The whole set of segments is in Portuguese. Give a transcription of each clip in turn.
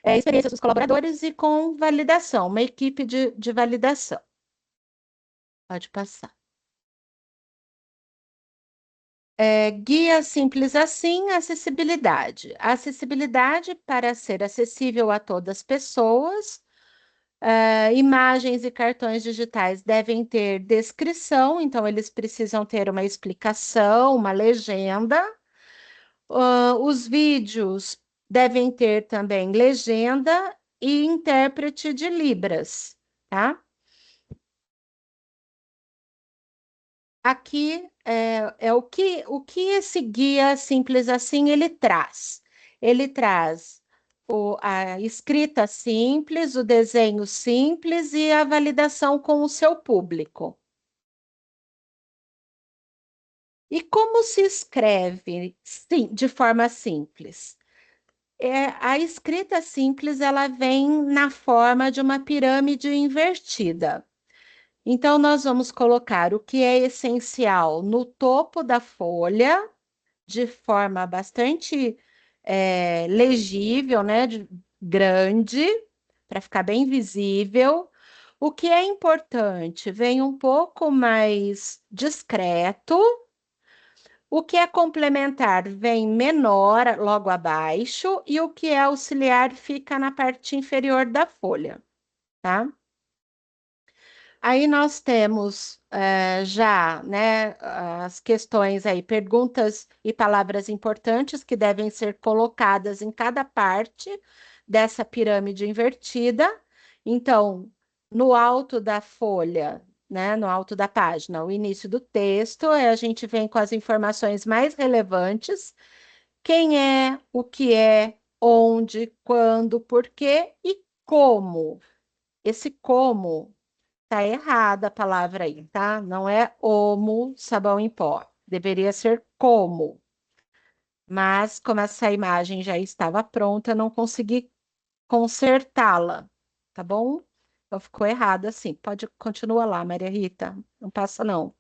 experiências dos colaboradores e com validação, uma equipe de validação. Pode passar. Guia simples assim, acessibilidade. A acessibilidade para ser acessível a todas as pessoas. Imagens e cartões digitais devem ter descrição, então eles precisam ter uma explicação, uma legenda. Os vídeos devem ter também legenda e intérprete de Libras, tá? Aqui o que esse guia simples assim ele traz. Ele traz a escrita simples, o desenho simples e a validação com o seu público. E como se escreve sim, de forma simples? A escrita simples ela vem na forma de uma pirâmide invertida. Então, nós vamos colocar o que é essencial no topo da folha, de forma bastante legível, né? Grande, para ficar bem visível. O que é importante vem um pouco mais discreto. O que é complementar vem menor logo abaixo, e o que é auxiliar fica na parte inferior da folha, tá? Aí nós temos já, né, as questões aí, perguntas e palavras importantes que devem ser colocadas em cada parte dessa pirâmide invertida. Então, no alto da folha, né, no alto da página, o início do texto, a gente vem com as informações mais relevantes: quem é, o que é, onde, quando, por quê e como. Esse como tá errada a palavra aí, tá? Não é homo, sabão em pó. Deveria ser como. Mas, como essa imagem já estava pronta, eu não consegui consertá-la, tá bom? Então ficou errado assim. Pode continuar lá, Maria Rita. Não passa, não.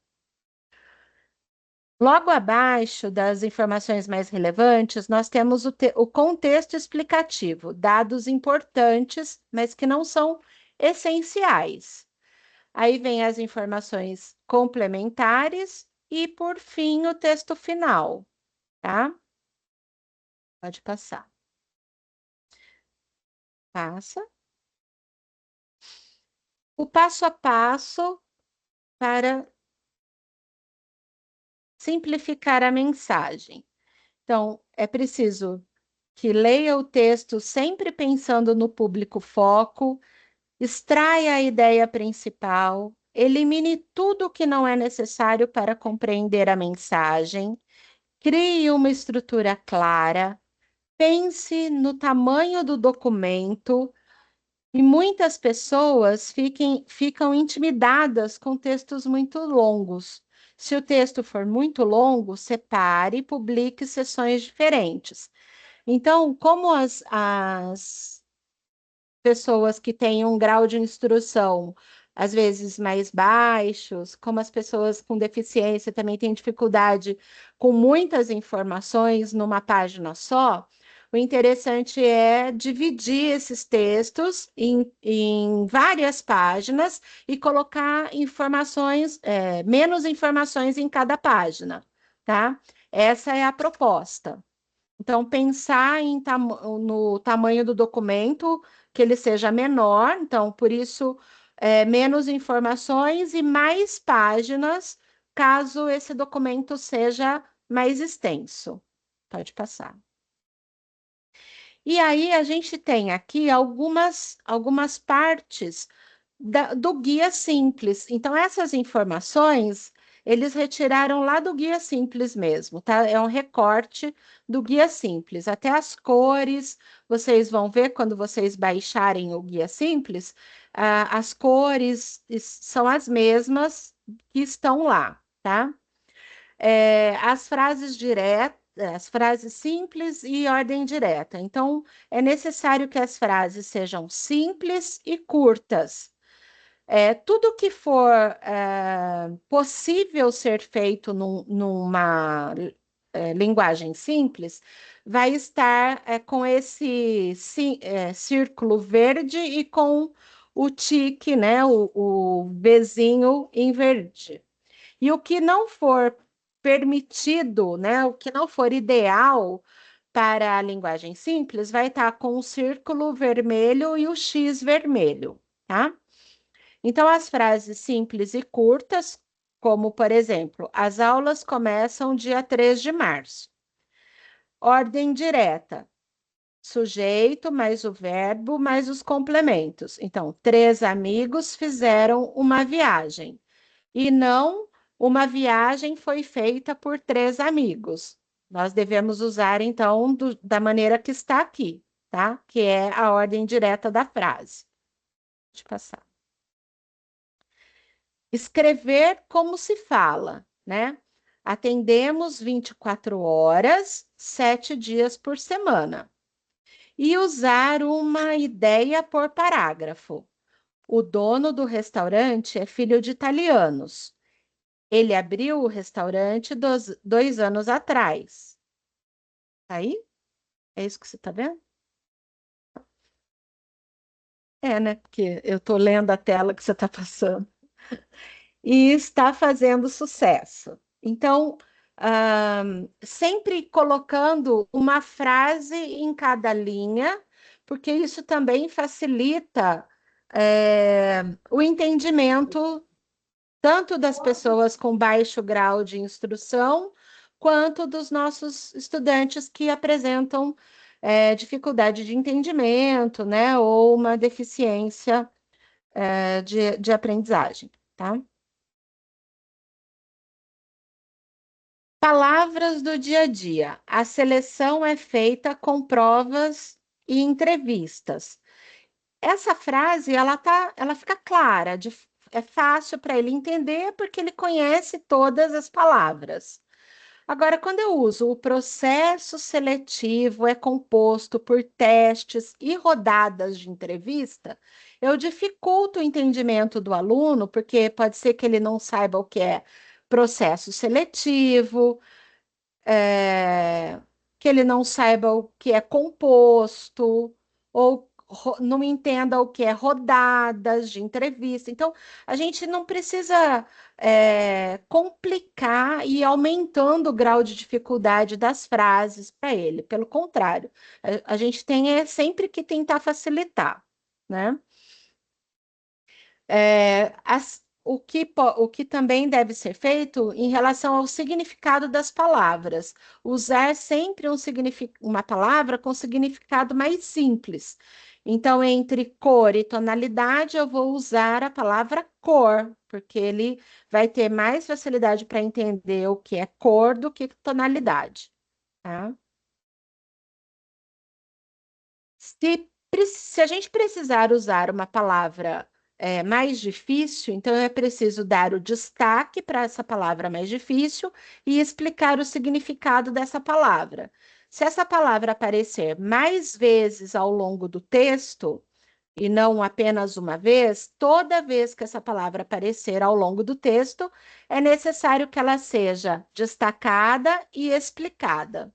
Logo abaixo das informações mais relevantes, nós temos o contexto explicativo, dados importantes, mas que não são essenciais. Aí vem as informações complementares e, por fim, o texto final, tá? Pode passar. Passa. O passo a passo para simplificar a mensagem. Então, é preciso que leia o texto sempre pensando no público foco, extraia a ideia principal, elimine tudo o que não é necessário para compreender a mensagem, crie uma estrutura clara. Pense no tamanho do documento, e muitas pessoas ficam intimidadas com textos muito longos. Se o texto for muito longo, separe e publique seções diferentes. Então, como as pessoas que têm um grau de instrução às vezes mais baixos, como as pessoas com deficiência também têm dificuldade com muitas informações numa página só, o interessante é dividir esses textos em várias páginas e colocar informações, menos informações em cada página, tá? Essa é a proposta. Então, pensar no tamanho do documento, que ele seja menor, então, por isso, menos informações e mais páginas, caso esse documento seja mais extenso. Pode passar. E aí, a gente tem aqui algumas partes do guia simples. Então, essas informações eles retiraram lá do guia simples mesmo, tá? É um recorte do guia simples. Até as cores, vocês vão ver quando vocês baixarem o guia simples, as cores são as mesmas que estão lá, tá? As frases diretas, as frases simples e ordem direta. Então, é necessário que as frases sejam simples e curtas. Tudo que for possível ser feito numa linguagem simples, vai estar com esse círculo verde e com o tique, né? O Vzinho em verde. E o que não for permitido, né? O que não for ideal para a linguagem simples, vai estar com o círculo vermelho e o X vermelho, tá? Então, as frases simples e curtas, como por exemplo, as aulas começam dia 3 de março. Ordem direta, sujeito mais o verbo mais os complementos. Então, três amigos fizeram uma viagem e não uma viagem foi feita por três amigos. Nós devemos usar, então, da maneira que está aqui, tá? Que é a ordem direta da frase. Deixa eu passar. Escrever como se fala, né? Atendemos 24 horas, 7 dias por semana. E usar uma ideia por parágrafo. O dono do restaurante é filho de italianos. Ele abriu o restaurante 2 anos atrás. Tá aí? É isso que você está vendo? É, né? Porque eu estou lendo a tela que você está passando. E está fazendo sucesso. Então, sempre colocando uma frase em cada linha, porque isso também facilita, o entendimento tanto das pessoas com baixo grau de instrução, quanto dos nossos estudantes que apresentam, dificuldade de entendimento, né, ou uma deficiência, de aprendizagem, tá? Palavras do dia a dia. A seleção é feita com provas e entrevistas. Essa frase, ela fica clara, é fácil para ele entender porque ele conhece todas as palavras. Agora, quando eu uso o processo seletivo é composto por testes e rodadas de entrevista, eu dificulto o entendimento do aluno, porque pode ser que ele não saiba o que é processo seletivo, que ele não saiba o que é composto, ou não entenda o que é rodadas de entrevista. Então, a gente não precisa, complicar e ir aumentando o grau de dificuldade das frases para ele. Pelo contrário, a gente tem sempre que tentar facilitar, né? O que também deve ser feito em relação ao significado das palavras. Usar sempre uma palavra com significado mais simples. Então, entre cor e tonalidade, eu vou usar a palavra cor, porque ele vai ter mais facilidade para entender o que é cor do que tonalidade, tá? Se a gente precisar usar uma palavra mais difícil, então é preciso dar o destaque para essa palavra mais difícil e explicar o significado dessa palavra. Se essa palavra aparecer mais vezes ao longo do texto, e não apenas uma vez, toda vez que essa palavra aparecer ao longo do texto, é necessário que ela seja destacada e explicada.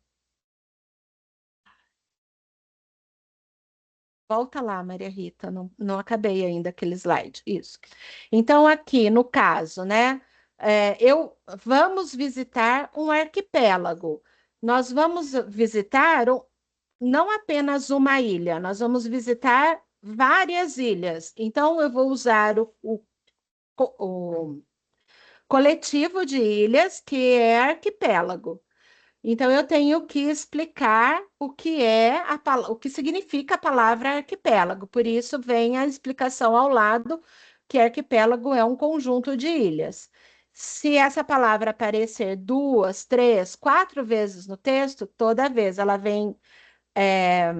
Volta lá, Maria Rita, não acabei ainda aquele slide. Isso. Então, aqui no caso, né? Vamos visitar um arquipélago. Nós vamos visitar não apenas uma ilha, nós vamos visitar várias ilhas. Então, eu vou usar o coletivo de ilhas, que é arquipélago. Então, eu tenho que explicar o que o que significa a palavra arquipélago. Por isso, vem a explicação ao lado que arquipélago é um conjunto de ilhas. Se essa palavra aparecer duas, três, quatro vezes no texto, toda vez ela vem, é,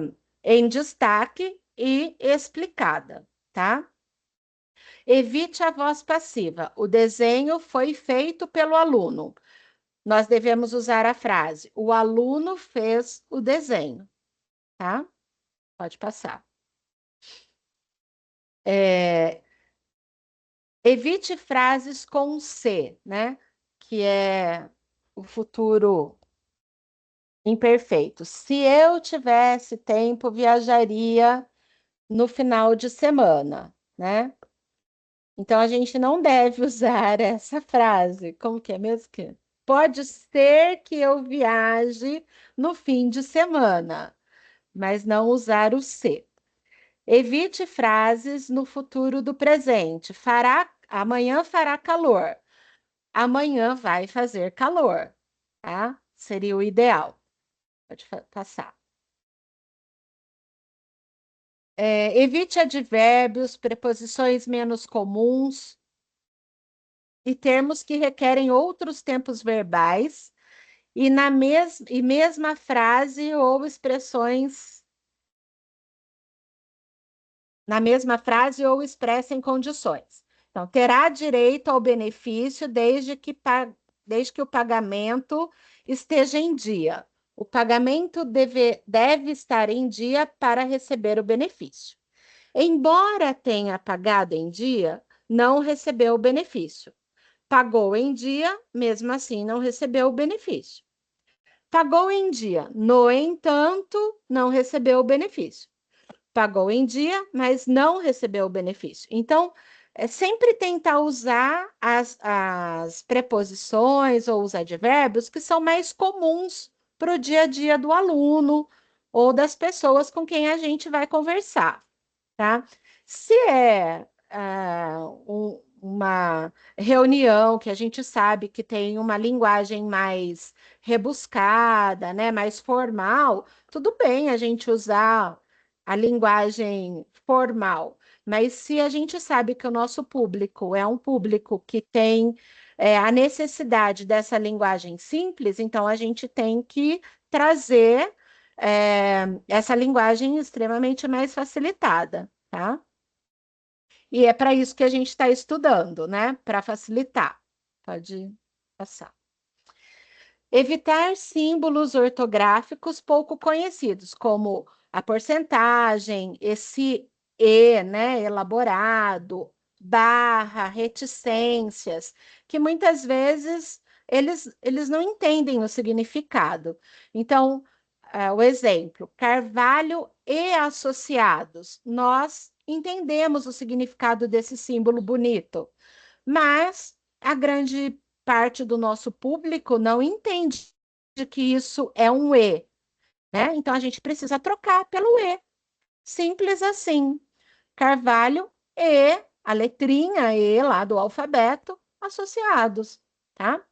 em destaque e explicada, tá? Evite a voz passiva. O desenho foi feito pelo aluno. Nós devemos usar a frase: o aluno fez o desenho, tá? Pode passar. É, evite frases com se, né? Que é o futuro Imperfeito. Se eu tivesse tempo, viajaria no final de semana, né? Então a gente não deve usar essa frase. Como que é mesmo que? Pode ser que eu viaje no fim de semana, mas não usar o se. Evite frases no futuro do presente. Amanhã fará calor. Amanhã vai fazer calor, tá? Seria o ideal. Pode passar. Evite advérbios, preposições menos comuns e termos que requerem outros tempos verbais e mesma frase ou expressões na mesma frase ou expressem condições. Então, terá direito ao benefício desde que o pagamento esteja em dia. O pagamento deve estar em dia para receber o benefício. Embora tenha pagado em dia, não recebeu o benefício. Pagou em dia, mesmo assim não recebeu o benefício. Pagou em dia, no entanto, não recebeu o benefício. Pagou em dia, mas não recebeu o benefício. Então, é sempre tentar usar as preposições ou os advérbios que são mais comuns para o dia a dia do aluno ou das pessoas com quem a gente vai conversar, tá? Se é uma reunião que a gente sabe que tem uma linguagem mais rebuscada, né, mais formal, tudo bem a gente usar a linguagem formal, mas se a gente sabe que o nosso público é um público que tem a necessidade dessa linguagem simples, então a gente tem que trazer essa linguagem extremamente mais facilitada, tá? E é para isso que a gente está estudando, né? Para facilitar. Pode passar. Evitar símbolos ortográficos pouco conhecidos, como a porcentagem, esse e, né, elaborado, barra, reticências, que muitas vezes eles não entendem o significado. Então, o exemplo, Carvalho e associados, nós entendemos o significado desse símbolo bonito, mas a grande parte do nosso público não entende que isso é um E, né? Então a gente precisa trocar pelo E. Simples assim. Carvalho e a letrinha E lá do alfabeto associados, tá?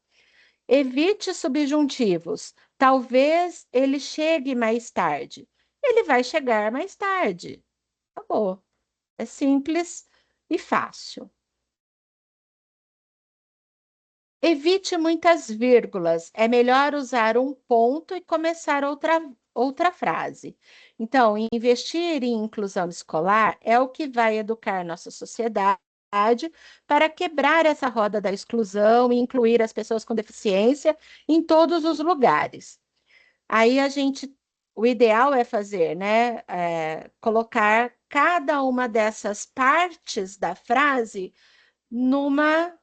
Evite subjuntivos. Talvez ele chegue mais tarde. Ele vai chegar mais tarde. Acabou. É simples e fácil. Evite muitas vírgulas. É melhor usar um ponto e começar outra frase. Então, investir em inclusão escolar é o que vai educar nossa sociedade para quebrar essa roda da exclusão e incluir as pessoas com deficiência em todos os lugares. Aí o ideal é fazer, né? Colocar cada uma dessas partes da frase numa,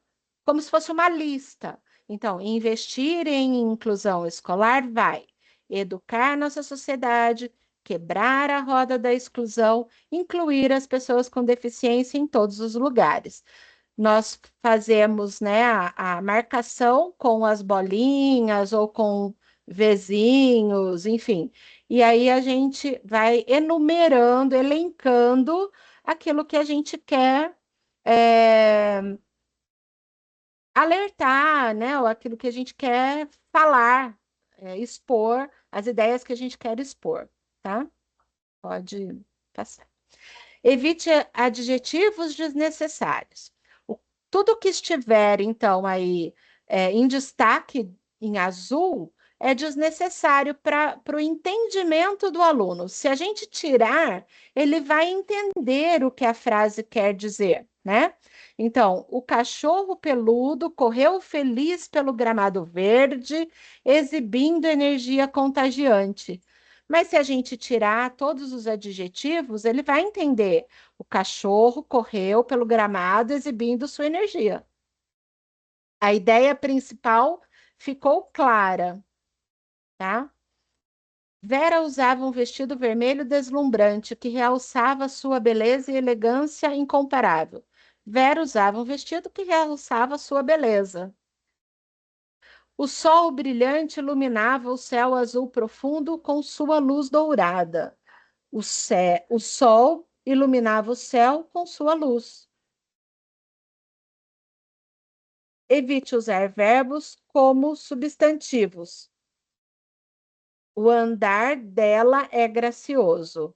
como se fosse uma lista. Então, investir em inclusão escolar vai educar nossa sociedade, quebrar a roda da exclusão, incluir as pessoas com deficiência em todos os lugares. Nós fazemos, né, a marcação com as bolinhas ou com vizinhos, enfim. E aí a gente vai enumerando, elencando aquilo que a gente quer é, alertar, né? Ou aquilo que a gente quer falar, expor as ideias que a gente quer expor, tá? Pode passar. Evite adjetivos desnecessários. O- Tudo que estiver, então, aí em destaque em azul é desnecessário para o entendimento do aluno. Se a gente tirar, ele vai entender o que a frase quer dizer, né? Então, o cachorro peludo correu feliz pelo gramado verde, exibindo energia contagiante. Mas se a gente tirar todos os adjetivos, ele vai entender. O cachorro correu pelo gramado exibindo sua energia. A ideia principal ficou clara, tá? Vera usava um vestido vermelho deslumbrante que realçava sua beleza e elegância incomparável. Vera usava um vestido que realçava sua beleza. O sol brilhante iluminava o céu azul profundo com sua luz dourada. O sol iluminava o céu com sua luz. Evite usar verbos como substantivos. O andar dela é gracioso.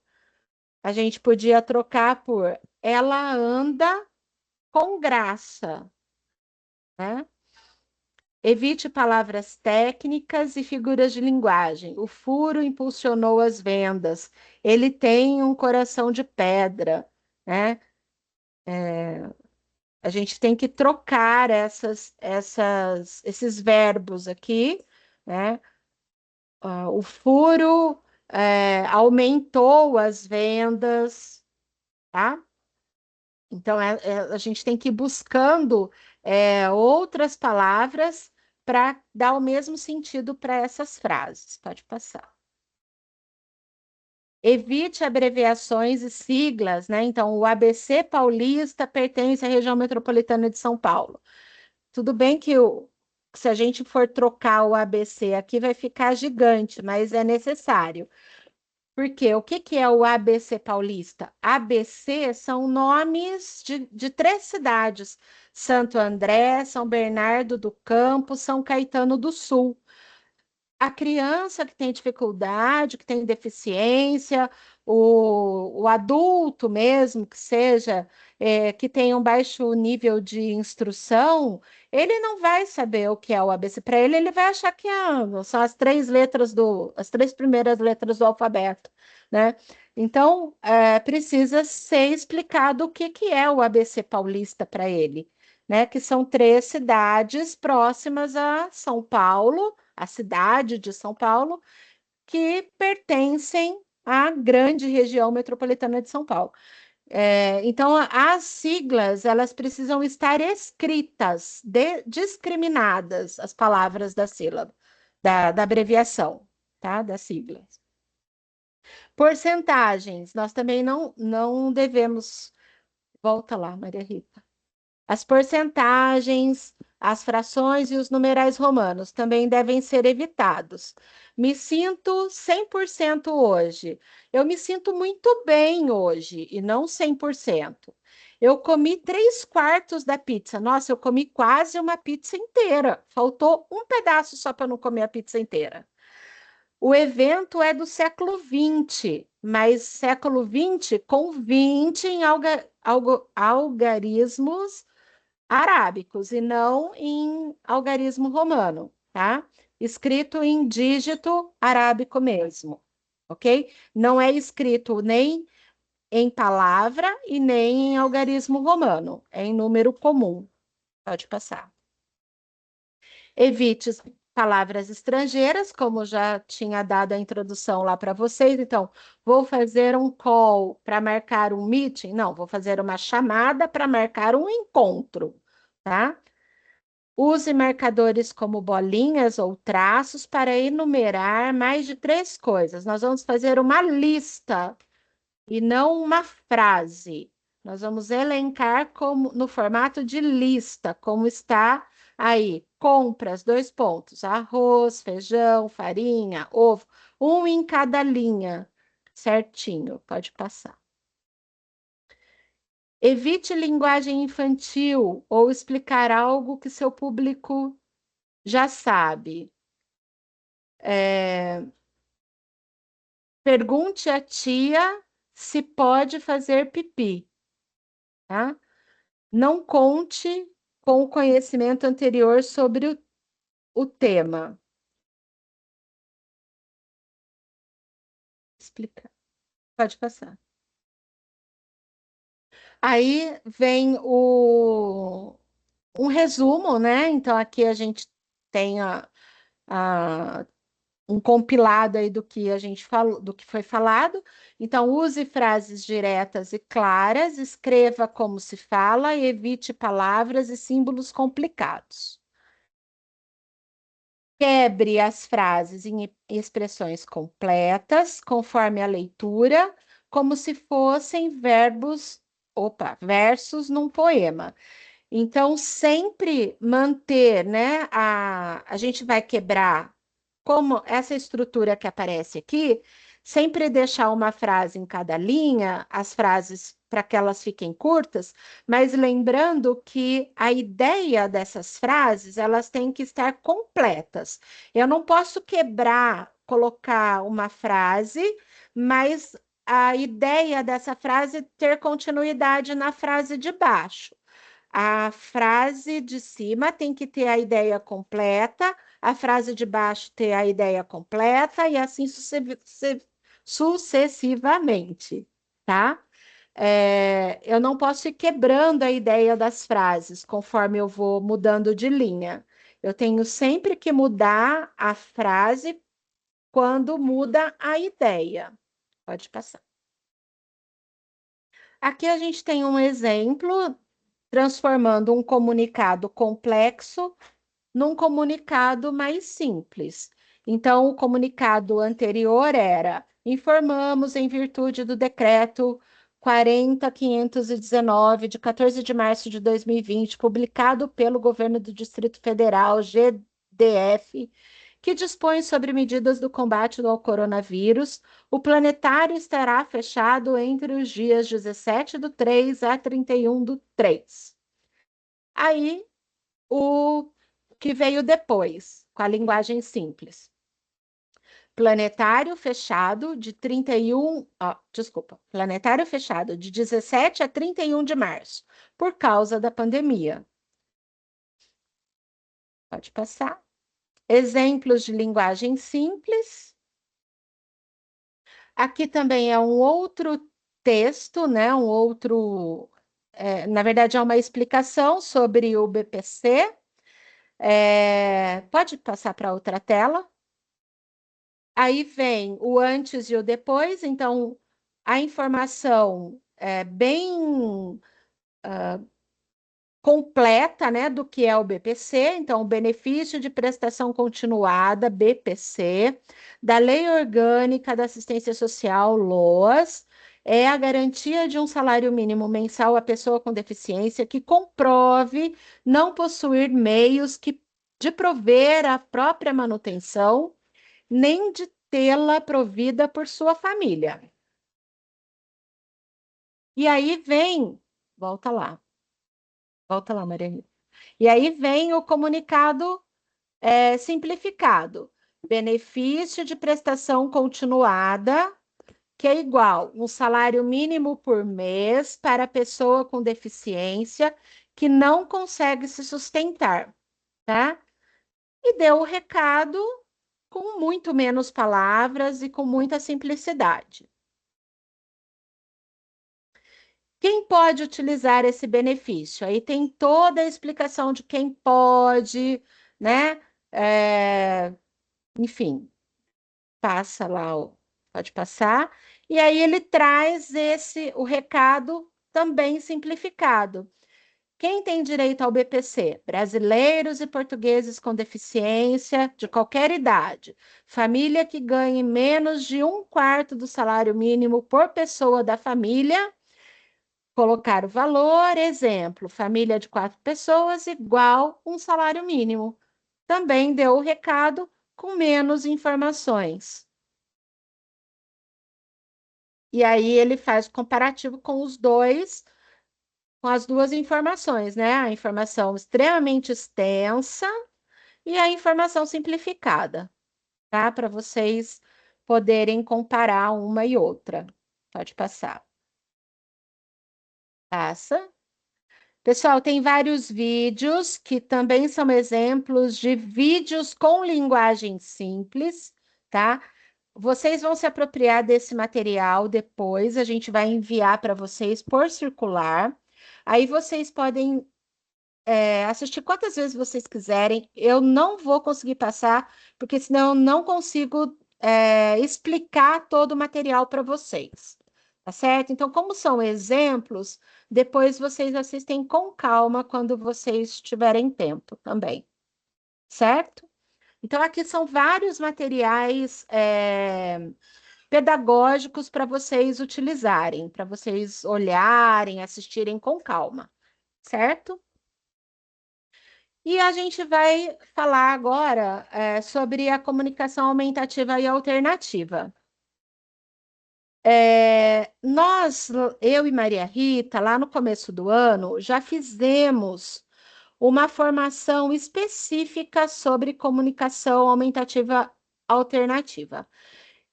A gente podia trocar por ela anda com graça, né? Evite palavras técnicas e figuras de linguagem. O furo impulsionou as vendas. Ele tem um coração de pedra, né? A gente tem que trocar esses verbos aqui, né? O furo aumentou as vendas, tá? Então, a gente tem que ir buscando outras palavras para dar o mesmo sentido para essas frases. Pode passar. Evite abreviações e siglas, né? Então, o ABC paulista pertence à região metropolitana de São Paulo. Tudo bem que se a gente for trocar o ABC aqui, vai ficar gigante, mas é necessário. Porque o que é o ABC paulista? ABC são nomes de três cidades: Santo André, São Bernardo do Campo, São Caetano do Sul. A criança que tem dificuldade, que tem deficiência, o adulto mesmo, que seja, que tenha um baixo nível de instrução, ele não vai saber o que é o ABC. Para ele, ele vai achar que são as três letras as três primeiras letras do alfabeto, né? Então, precisa ser explicado o que é o ABC paulista para ele, né? Que são três cidades próximas a São Paulo, a cidade de São Paulo, que pertencem à grande região metropolitana de São Paulo. Então, as siglas, elas precisam estar escritas, discriminadas, as palavras da sílaba, da abreviação, tá? Das siglas. Porcentagens, nós também não devemos. Volta lá, Maria Rita. As porcentagens, as frações e os numerais romanos também devem ser evitados. Me sinto 100% hoje. Eu me sinto muito bem hoje e não 100%. Eu comi 3/4 da pizza. Nossa, eu comi quase uma pizza inteira. Faltou um pedaço só para não comer a pizza inteira. O evento é do século XX, mas século XX com 20 em algarismos arábicos e não em algarismo romano, tá? Escrito em dígito arábico mesmo, ok? Não é escrito nem em palavra e nem em algarismo romano, é em número comum. Pode passar. Evite palavras estrangeiras, como já tinha dado a introdução lá para vocês. Então, vou fazer um call para marcar um meeting? Não, vou fazer uma chamada para marcar um encontro, tá? Use marcadores como bolinhas ou traços para enumerar mais de três coisas. Nós vamos fazer uma lista e não uma frase. Nós vamos elencar como no formato de lista, como está aí. Compras, dois pontos: arroz, feijão, farinha, ovo, um em cada linha. Certinho, pode passar. Evite linguagem infantil ou explicar algo que seu público já sabe. Pergunte à tia se pode fazer pipi, tá? Não conte com o conhecimento anterior sobre o tema. Explicar. Pode passar. Aí vem um resumo, né? Então, aqui a gente tem a um compilado aí do que a gente falou, do que foi falado. Então, use frases diretas e claras, escreva como se fala e evite palavras e símbolos complicados. Quebre as frases em expressões completas, conforme a leitura, como se fossem versos num poema. Então, sempre manter, né? A gente vai quebrar como essa estrutura que aparece aqui, sempre deixar uma frase em cada linha, as frases para que elas fiquem curtas, mas lembrando que a ideia dessas frases, elas têm que estar completas. Eu não posso quebrar, colocar uma frase, mas a ideia dessa frase ter continuidade na frase de baixo. A frase de cima tem que ter a ideia completa, a frase de baixo ter a ideia completa e assim sucessivamente, tá? Eu não posso ir quebrando a ideia das frases conforme eu vou mudando de linha. Eu tenho sempre que mudar a frase quando muda a ideia. Pode passar. Aqui a gente tem um exemplo transformando um comunicado complexo num comunicado mais simples. Então, o comunicado anterior era: informamos, em virtude do decreto 40.519, de 14 de março de 2020, publicado pelo Governo do Distrito Federal, GDF, que dispõe sobre medidas do combate ao coronavírus, o planetário estará fechado entre os dias 17/3 a 31/3. Aí, o que veio depois, com a linguagem simples. Planetário fechado de 31, desculpa, planetário fechado de 17 a 31 de março, por causa da pandemia. Pode passar. Exemplos de linguagem simples. Aqui também é um outro texto, né? Na verdade, é uma explicação sobre o BPC. Pode passar para outra tela. Aí vem o antes e o depois, então a informação é bem completa, né, do que é o BPC, então o benefício de prestação continuada, BPC, da Lei Orgânica da Assistência Social, LOAS, é a garantia de um salário mínimo mensal à pessoa com deficiência que comprove não possuir meios de prover a própria manutenção nem de tê-la provida por sua família. E aí vem, volta lá, Maria Rita. E aí vem o comunicado simplificado. Benefício de prestação continuada, que é igual um salário mínimo por mês para a pessoa com deficiência que não consegue se sustentar, tá? E deu o recado com muito menos palavras e com muita simplicidade. Quem pode utilizar esse benefício? Aí tem toda a explicação de quem pode, né? Enfim, passa lá, pode passar. E aí ele traz o recado também simplificado. Quem tem direito ao BPC? Brasileiros e portugueses com deficiência de qualquer idade. Família que ganhe menos de 1/4 do salário mínimo por pessoa da família. Colocar o valor, exemplo, família de 4 pessoas igual um salário mínimo. Também deu o recado com menos informações. E aí ele faz o comparativo com os dois, com as duas informações, né? A informação extremamente extensa e a informação simplificada, tá? Para vocês poderem comparar uma e outra. Pode passar. Passa. Pessoal, tem vários vídeos que também são exemplos de vídeos com linguagem simples, tá? Vocês vão se apropriar desse material depois, a gente vai enviar para vocês por circular. Aí vocês podem assistir quantas vezes vocês quiserem. Eu não vou conseguir passar, porque senão eu não consigo explicar todo o material para vocês. Tá certo? Então, como são exemplos, depois vocês assistem com calma quando vocês tiverem tempo também. Certo? Então, aqui são vários materiais pedagógicos para vocês utilizarem, para vocês olharem, assistirem com calma, certo? E a gente vai falar agora sobre a comunicação aumentativa e alternativa. Nós, eu e Maria Rita, lá no começo do ano, já fizemos uma formação específica sobre comunicação aumentativa alternativa.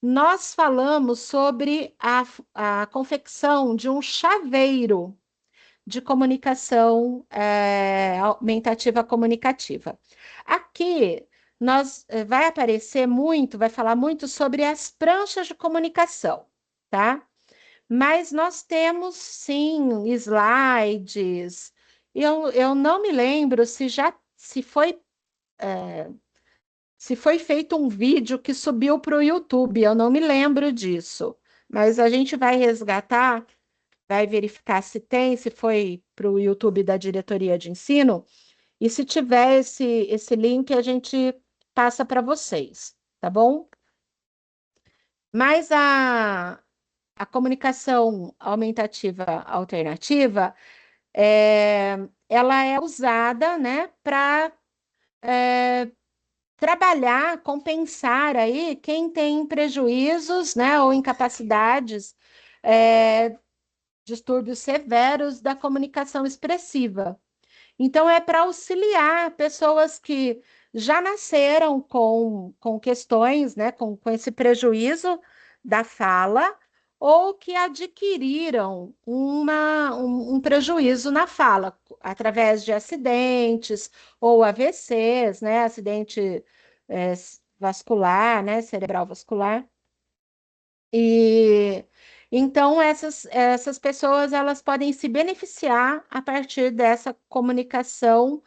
Nós falamos sobre a confecção de um chaveiro de comunicação aumentativa comunicativa. Aqui vai aparecer muito, vai falar muito sobre as pranchas de comunicação, tá? Mas nós temos sim slides. Eu não me lembro se foi feito um vídeo que subiu para o YouTube, eu não me lembro disso. Mas a gente vai resgatar, vai verificar se tem, se foi para o YouTube da diretoria de ensino, e se tiver esse link, a gente passa para vocês, tá bom? Mas a comunicação aumentativa alternativa, ela é usada, né, para trabalhar, compensar aí quem tem prejuízos, né, ou incapacidades, é, distúrbios severos da comunicação expressiva. Então, é para auxiliar pessoas que já nasceram com questões, né, com esse prejuízo da fala, ou que adquiriram um prejuízo na fala, através de acidentes ou AVCs, né, acidente é, vascular, né, cerebral vascular. E então essas pessoas elas podem se beneficiar a partir dessa comunicação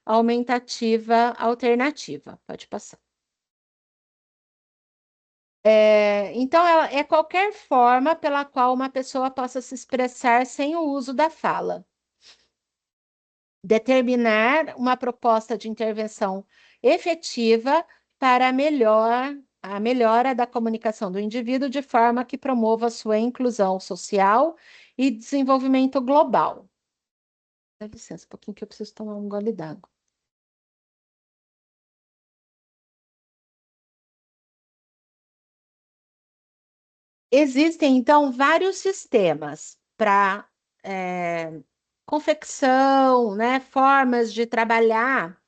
aumentativa alternativa. Pode passar. Então, é qualquer forma pela qual uma pessoa possa se expressar sem o uso da fala. Determinar uma proposta de intervenção efetiva para a melhora da comunicação do indivíduo de forma que promova sua inclusão social e desenvolvimento global. Dá licença, um pouquinho que eu preciso tomar um gole d'água. Existem, então, vários sistemas para confecção, né, formas de trabalhar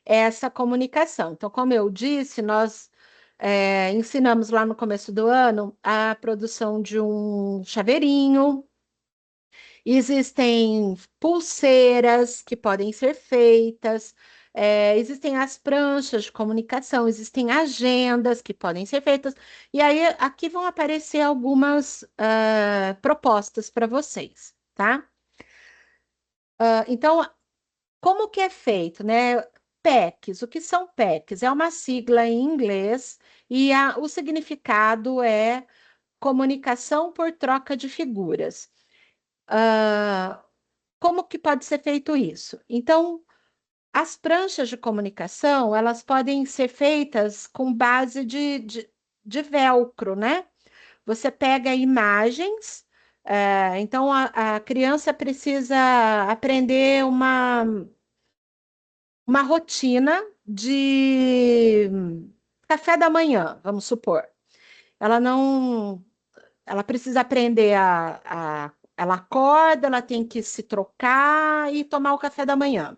essa comunicação. Então, como eu disse, nós ensinamos lá no começo do ano a produção de um chaveirinho. Existem pulseiras que podem ser feitas, existem as pranchas de comunicação, existem agendas que podem ser feitas, e aí aqui vão aparecer algumas propostas para vocês, tá? Então, como que é feito, né? PECs, o que são PECs? É uma sigla em inglês e o significado é comunicação por troca de figuras. Ah, como que pode ser feito isso? Então, as pranchas de comunicação, elas podem ser feitas com base de velcro, né? Você pega imagens, então a criança precisa aprender uma rotina de café da manhã, vamos supor. Ela não, ela precisa aprender ela acorda, ela tem que se trocar e tomar o café da manhã.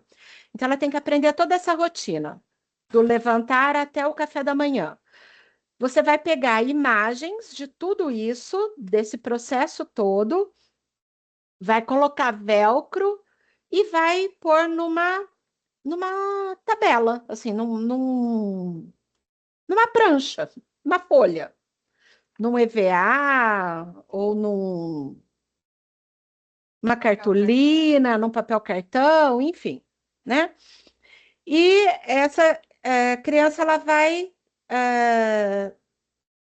Então, ela tem que aprender toda essa rotina, do levantar até o café da manhã. Você vai pegar imagens de tudo isso, desse processo todo, vai colocar velcro e vai pôr numa tabela, assim, numa prancha, numa folha, num EVA ou numa cartolina, num papel cartão, enfim, né? E essa criança ela vai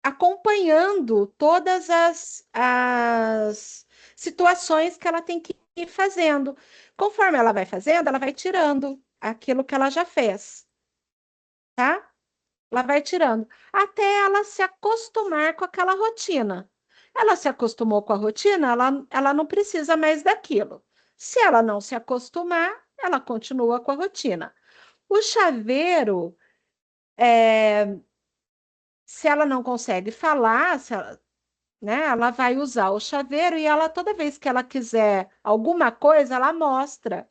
acompanhando todas as situações que ela tem que ir fazendo. Conforme ela vai fazendo, ela vai tirando aquilo que ela já fez, tá? Ela vai tirando, até ela se acostumar com aquela rotina. Ela se acostumou com a rotina, ela não precisa mais daquilo. Se ela não se acostumar, ela continua com a rotina. O chaveiro, se ela não consegue falar, né, ela vai usar o chaveiro e ela, toda vez que ela quiser alguma coisa, ela mostra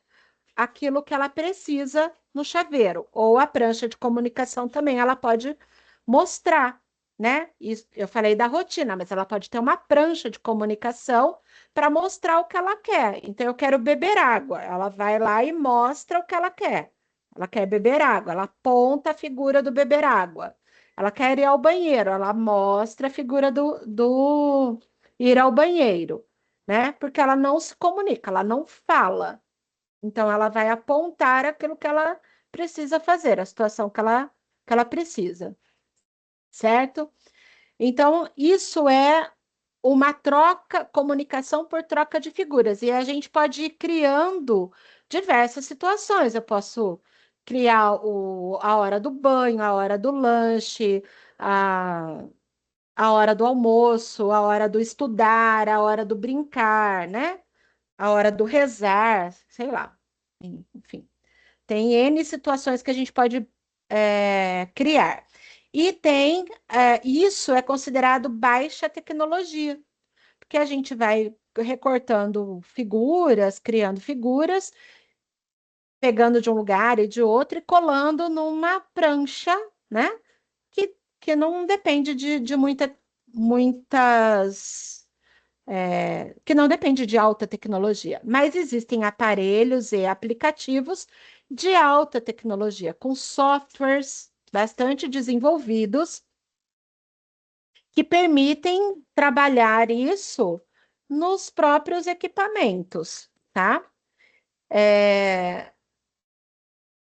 aquilo que ela precisa no chaveiro, ou a prancha de comunicação também, ela pode mostrar, né? Isso, eu falei da rotina, mas ela pode ter uma prancha de comunicação para mostrar o que ela quer. Então, eu quero beber água. Ela vai lá e mostra o que ela quer. Ela quer beber água, ela aponta a figura do beber água. Ela quer ir ao banheiro, ela mostra a figura do ir ao banheiro, né? Porque ela não se comunica, ela não fala. Então, ela vai apontar aquilo que ela precisa fazer, a situação que ela precisa, certo? Então, isso é uma troca, comunicação por troca de figuras, e a gente pode ir criando diversas situações. Eu posso criar a hora do banho, a hora do lanche, a, a hora do almoço, a hora do estudar, a hora do brincar, né? A hora do rezar, sei lá. Enfim. Tem N situações que a gente pode criar. E tem, isso é considerado baixa tecnologia, porque a gente vai recortando figuras, criando figuras, pegando de um lugar e de outro e colando numa prancha, né? Que não depende de muitas que não depende de alta tecnologia, mas existem aparelhos e aplicativos de alta tecnologia, com softwares bastante desenvolvidos que permitem trabalhar isso nos próprios equipamentos, tá? É,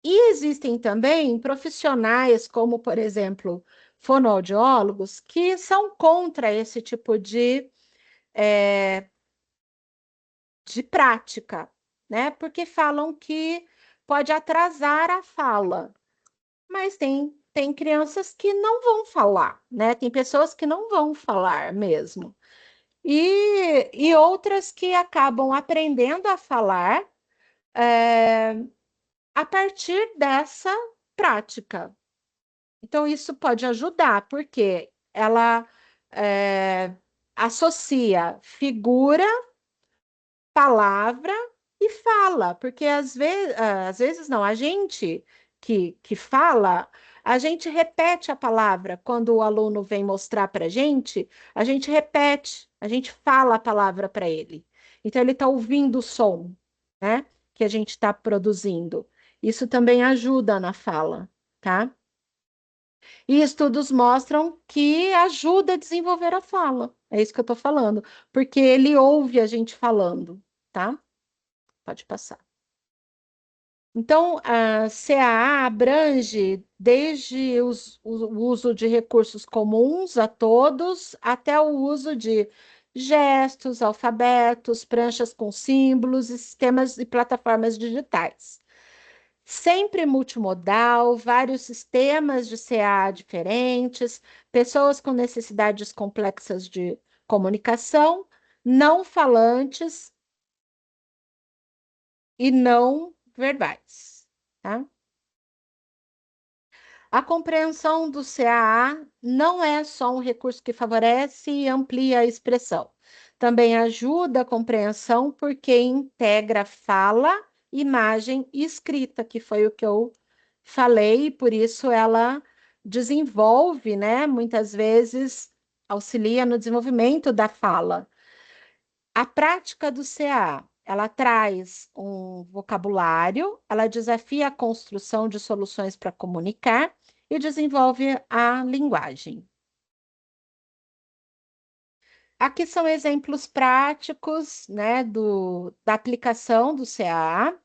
E existem também profissionais, como, por exemplo, fonoaudiólogos, que são contra esse tipo de prática, né? Porque falam que pode atrasar a fala, mas tem crianças que não vão falar, né? Tem pessoas que não vão falar mesmo. E outras que acabam aprendendo a falar a partir dessa prática. Então, isso pode ajudar, porque ela é, associa figura palavra e fala, porque às vezes não, a gente que fala, a gente repete a palavra. Quando o aluno vem mostrar para a gente repete, a gente fala a palavra para ele. Então, ele está ouvindo o som, né, que a gente está produzindo. Isso também ajuda na fala, tá? E estudos mostram que ajuda a desenvolver a fala. É isso que eu estou falando, porque ele ouve a gente falando, tá? Pode passar. Então, a CAA abrange desde o uso de recursos comuns a todos, até o uso de gestos, alfabetos, pranchas com símbolos, sistemas e plataformas digitais. Sempre multimodal, vários sistemas de CA diferentes, pessoas com necessidades complexas de comunicação, não falantes e não verbais, tá? A compreensão do CAA não é só um recurso que favorece e amplia a expressão. Também ajuda a compreensão porque integra fala, imagem e escrita, que foi o que eu falei, e por isso ela desenvolve, né? Muitas vezes auxilia no desenvolvimento da fala. A prática do CA, ela traz um vocabulário, ela desafia a construção de soluções para comunicar e desenvolve a linguagem. Aqui são exemplos práticos, né, da aplicação do CA.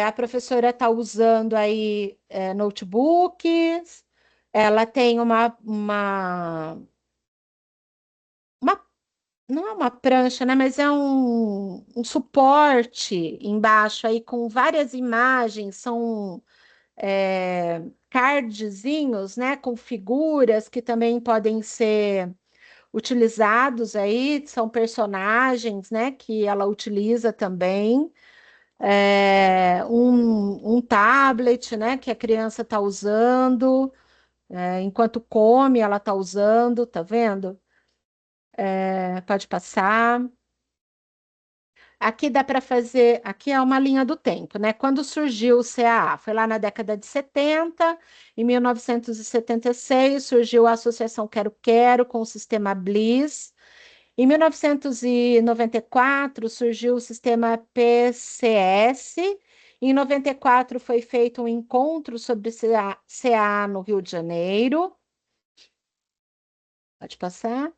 A professora está usando aí notebooks, ela tem uma não é uma prancha, né? Mas é um suporte embaixo aí com várias imagens, são cardzinhos, né, com figuras que também podem ser utilizados aí, são personagens, né, que ela utiliza também. Um tablet, né, que a criança está usando, enquanto come, ela está usando, tá vendo? Pode passar. Aqui dá para fazer, aqui é uma linha do tempo, né? Quando surgiu o CAA? Foi lá na década de 70, em 1976 surgiu a Associação Quero Quero com o sistema Bliss. Em 1994 surgiu o sistema PCS. Em 94 foi feito um encontro sobre CA no Rio de Janeiro. Pode passar.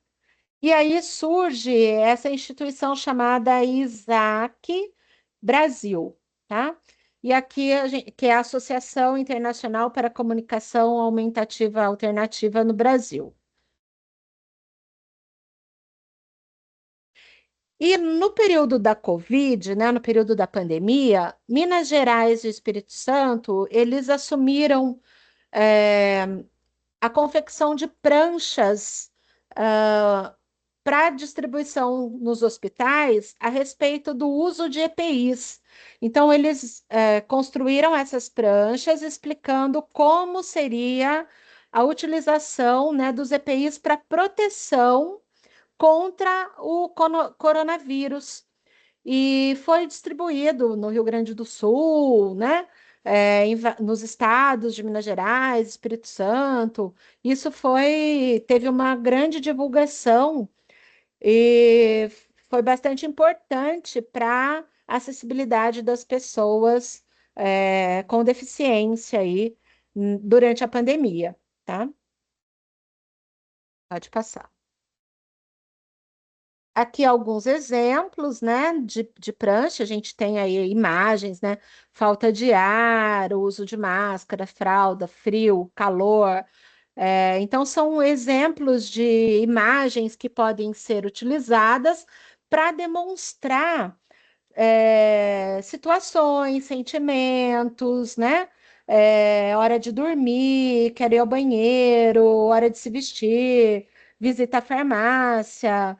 E aí surge essa instituição chamada ISAC Brasil, tá? E aqui, que é a Associação Internacional para a Comunicação Aumentativa Alternativa no Brasil. E no período da Covid, né, no período da pandemia, Minas Gerais e Espírito Santo, eles assumiram é, a confecção de pranchas para distribuição nos hospitais a respeito do uso de EPIs. Então, eles construíram essas pranchas explicando como seria a utilização, né, dos EPIs para proteção contra o coronavírus. E foi distribuído no Rio Grande do Sul, né? Nos estados de Minas Gerais, Espírito Santo. Isso teve uma grande divulgação e foi bastante importante para a acessibilidade das pessoas com deficiência aí durante a pandemia, tá? Pode passar. Aqui alguns exemplos, né, de prancha, a gente tem aí imagens, né, falta de ar, uso de máscara, fralda, frio, calor. Então, são exemplos de imagens que podem ser utilizadas para demonstrar situações, sentimentos, né? Hora de dormir, quer ir ao banheiro, hora de se vestir, visita à farmácia,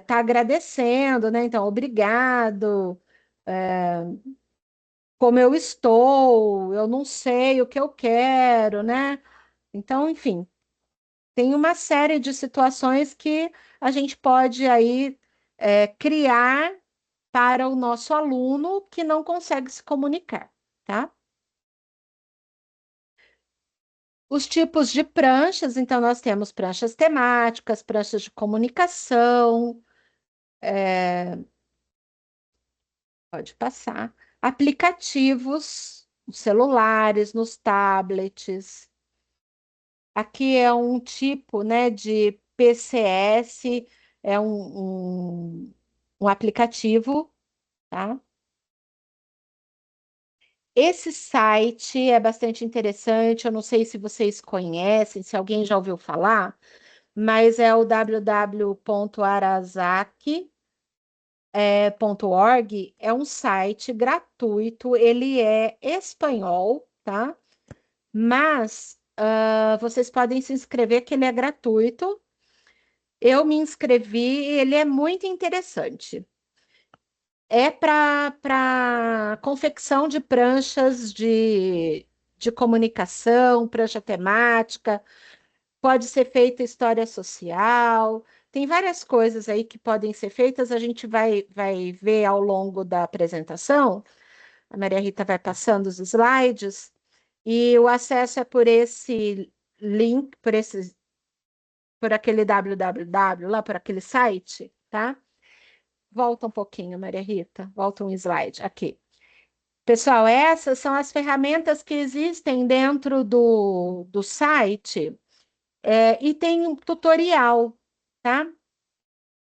tá agradecendo, né? Então, obrigado, como eu estou, eu não sei o que eu quero, né? Então, enfim, tem uma série de situações que a gente pode aí criar para o nosso aluno que não consegue se comunicar, tá? Os tipos de pranchas, então, nós temos pranchas temáticas, pranchas de comunicação, pode passar, aplicativos, nos celulares, nos tablets. Aqui é um tipo, né, de PCS, é um aplicativo, tá? Esse site é bastante interessante. Eu não sei se vocês conhecem, se alguém já ouviu falar, mas é o www.arazaki.org. É um site gratuito, ele é espanhol, tá? Mas vocês podem se inscrever, que ele é gratuito. Eu me inscrevi e ele é muito interessante. É para confecção de pranchas de comunicação, prancha temática, pode ser feita história social, tem várias coisas aí que podem ser feitas, a gente vai ver ao longo da apresentação. A Maria Rita vai passando os slides, e o acesso é por esse link, por aquele www, lá por aquele site, tá? Volta um pouquinho, Maria Rita, volta um slide aqui. Pessoal, essas são as ferramentas que existem dentro do site, e tem um tutorial, tá?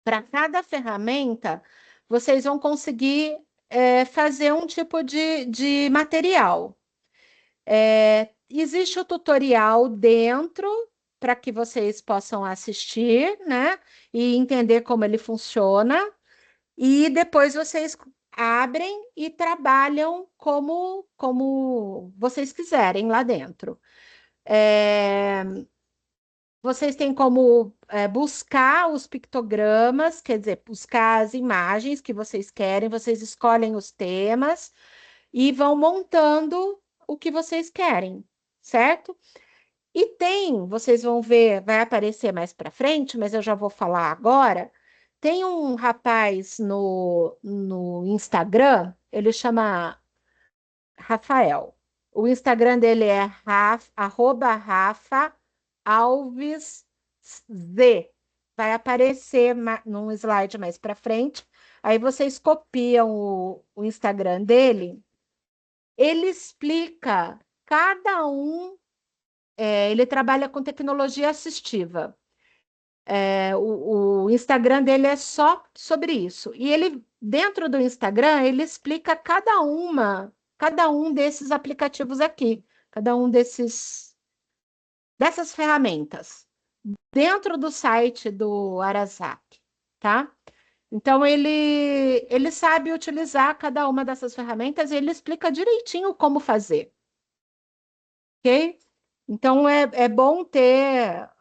Para cada ferramenta, vocês vão conseguir fazer um tipo de material. Existe o tutorial dentro para que vocês possam assistir, né? E entender como ele funciona. E depois vocês abrem e trabalham como vocês quiserem lá dentro. É, vocês têm como buscar os pictogramas, quer dizer, buscar as imagens que vocês querem, vocês escolhem os temas e vão montando o que vocês querem, certo? E tem, vocês vão ver, vai aparecer mais para frente, mas eu já vou falar agora. Tem um rapaz no Instagram, ele chama Rafael. O Instagram dele é @Rafa Alves Z. Vai aparecer num slide mais para frente. Aí vocês copiam o Instagram dele. Ele explica cada um. Ele trabalha com tecnologia assistiva. O Instagram dele é só sobre isso. E ele, dentro do Instagram, ele explica cada um desses aplicativos aqui, cada um dessas ferramentas, dentro do site do Arasaki, tá? Então ele sabe utilizar cada uma dessas ferramentas e ele explica direitinho como fazer, ok? Então é bom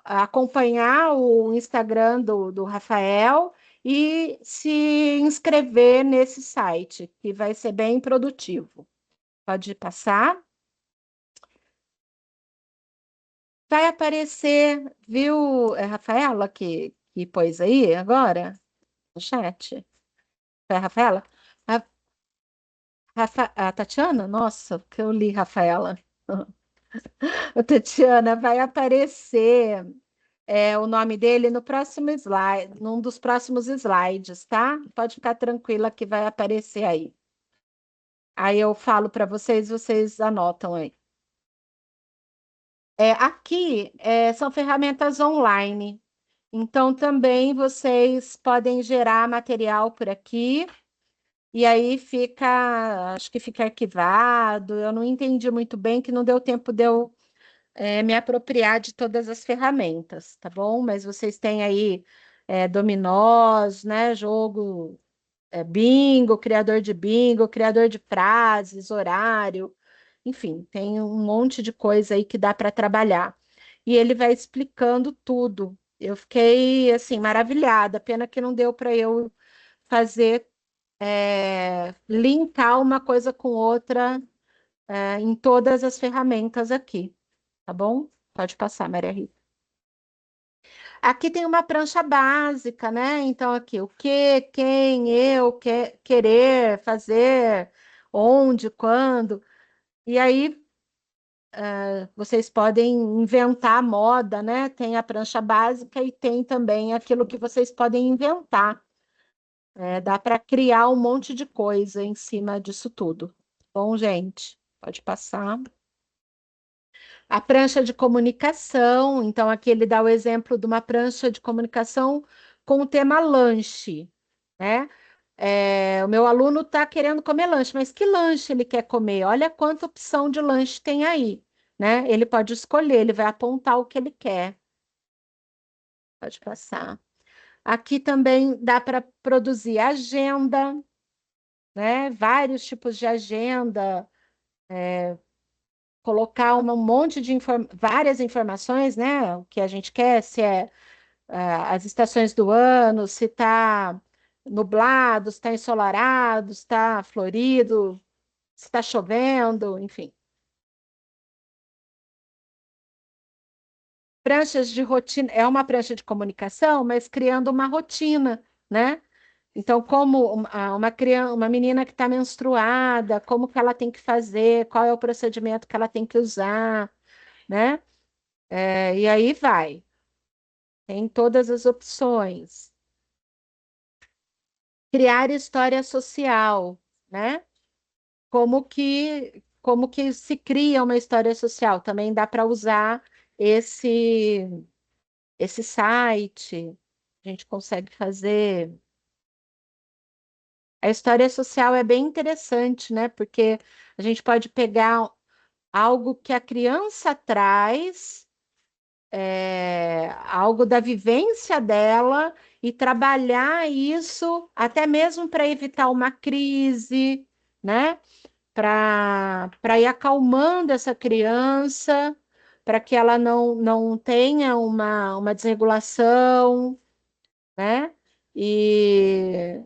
acompanhar o Instagram do Rafael e se inscrever nesse site, que vai ser bem produtivo. Pode passar. Vai aparecer, viu, Rafaela, que pôs aí agora no chat? Foi a Rafaela? A, a Tatiana? Nossa, que eu li Rafaela. A Tatiana, vai aparecer o nome dele no próximo slide, num dos próximos slides, tá? Pode ficar tranquila que vai aparecer aí. Aí eu falo para vocês, vocês anotam aí. Aqui são ferramentas online, então também vocês podem gerar material por aqui e aí acho que fica arquivado. Eu não entendi muito bem, que não deu tempo de eu me apropriar de todas as ferramentas, tá bom? Mas vocês têm aí dominós, né? Jogo, bingo, criador de frases, horário, enfim, tem um monte de coisa aí que dá para trabalhar. E ele vai explicando tudo. Eu fiquei assim maravilhada, pena que não deu para eu fazer linkar uma coisa com outra em todas as ferramentas aqui, tá bom? Pode passar, Maria Rita. Aqui tem uma prancha básica, né? Então, aqui, o que, quem, querer, fazer, onde, quando. E aí, vocês podem inventar moda, né? Tem a prancha básica e tem também aquilo que vocês podem inventar. Dá para criar um monte de coisa em cima disso tudo. Bom, gente, pode passar. A prancha de comunicação, então aqui ele dá o exemplo de uma prancha de comunicação com o tema lanche, né? O meu aluno está querendo comer lanche, mas que lanche ele quer comer? Olha quanta opção de lanche tem aí, né? Ele pode escolher, ele vai apontar o que ele quer. Pode passar. Aqui também dá para produzir agenda, né? Vários tipos de agenda, colocar um monte de várias informações, né? O que a gente quer, se é as estações do ano, se está nublado, se está ensolarado, se está florido, se está chovendo, enfim. Pranchas de rotina, é uma prancha de comunicação, mas criando uma rotina, né? Então, como uma criança, uma menina que está menstruada, como que ela tem que fazer, qual é o procedimento que ela tem que usar, né? E aí vai, tem todas as opções. Criar história social, né? Como que se cria uma história social? Também dá para usar esse esse site. A gente consegue fazer. A história social é bem interessante, né? Porque a gente pode pegar algo que a criança traz algo da vivência dela e trabalhar isso até mesmo para evitar uma crise, né? Para ir acalmando essa criança, para que ela não tenha uma desregulação, né? E,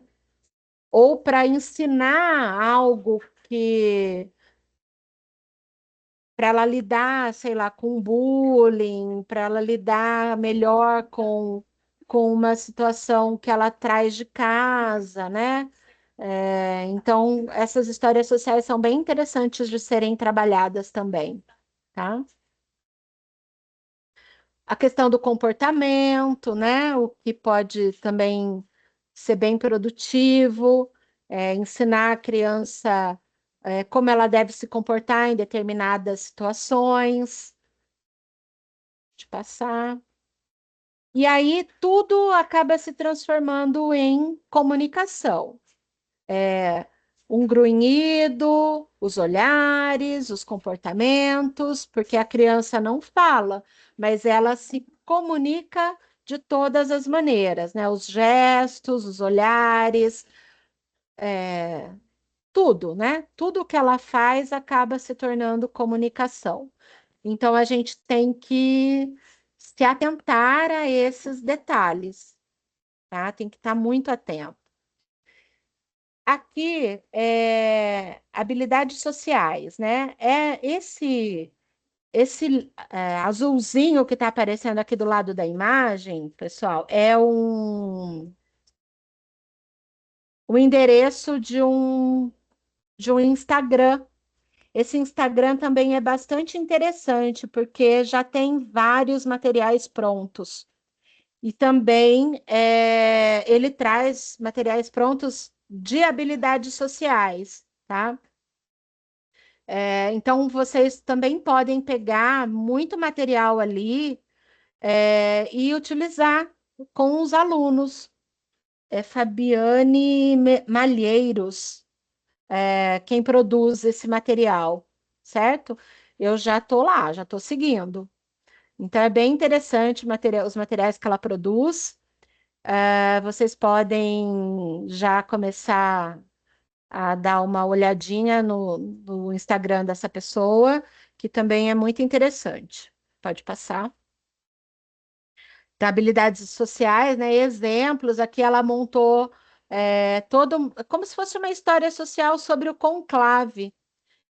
ou para ensinar algo que para ela lidar, sei lá, com bullying, para ela lidar melhor com uma situação que ela traz de casa, né? Então, essas histórias sociais são bem interessantes de serem trabalhadas também, tá? A questão do comportamento, né? O que pode também ser bem produtivo, ensinar a criança, como ela deve se comportar em determinadas situações, de passar. E aí tudo acaba se transformando em comunicação. Um grunhido, os olhares, os comportamentos, porque a criança não fala, mas ela se comunica de todas as maneiras, né? Os gestos, os olhares, tudo, né? Tudo que ela faz acaba se tornando comunicação. Então a gente tem que se atentar a esses detalhes, tá? Tem que estar muito atento. Aqui habilidades sociais, né? Esse azulzinho que está aparecendo aqui do lado da imagem, pessoal, é o endereço de um Instagram. Esse Instagram também é bastante interessante, porque já tem vários materiais prontos. E também ele traz materiais prontos de habilidades sociais, tá? Então, vocês também podem pegar muito material ali e utilizar com os alunos. É Fabiane Malheiros, quem produz esse material, certo? Eu já estou lá, já estou seguindo. Então, é bem interessante os materiais que ela produz. Vocês podem já começar a dar uma olhadinha no Instagram dessa pessoa, que também é muito interessante. Pode passar. Da habilidades sociais, né? Exemplos. Aqui ela montou todo, como se fosse uma história social sobre o conclave.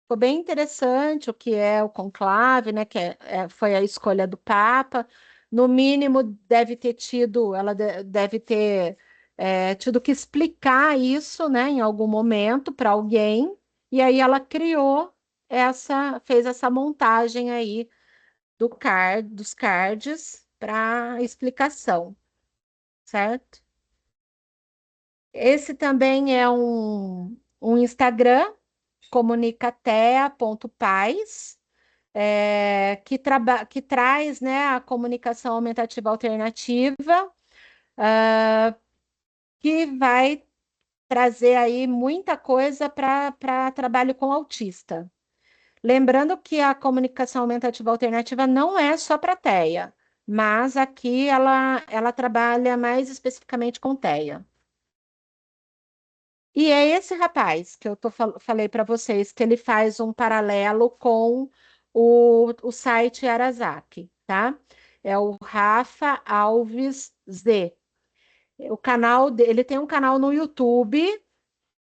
Ficou bem interessante o que é o conclave, né? Que foi a escolha do Papa. No mínimo, deve ter tido, ela deve ter tido que explicar isso, né? Em algum momento para alguém. E aí ela criou fez essa montagem aí dos cards para explicação, certo? Esse também é um Instagram, comunicatea.paz, que traz, né, a comunicação aumentativa alternativa, que vai trazer aí muita coisa para trabalho com autista. Lembrando que a comunicação aumentativa alternativa não é só para TEA, mas aqui ela trabalha mais especificamente com TEA. E é esse rapaz que falei para vocês, que ele faz um paralelo com o site Arazaki, tá? É o Rafa Alves Z. Ele tem um canal no YouTube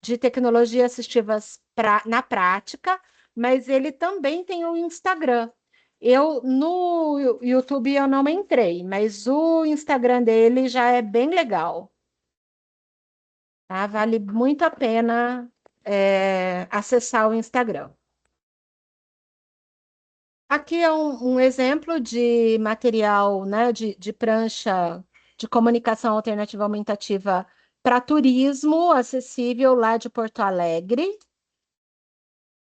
de tecnologias assistivas na prática, mas ele também tem um Instagram. Eu no YouTube eu não entrei, mas o Instagram dele já é bem legal, tá? Vale muito a pena acessar o Instagram. Aqui é um exemplo de material, né, de prancha de comunicação alternativa aumentativa para turismo acessível lá de Porto Alegre.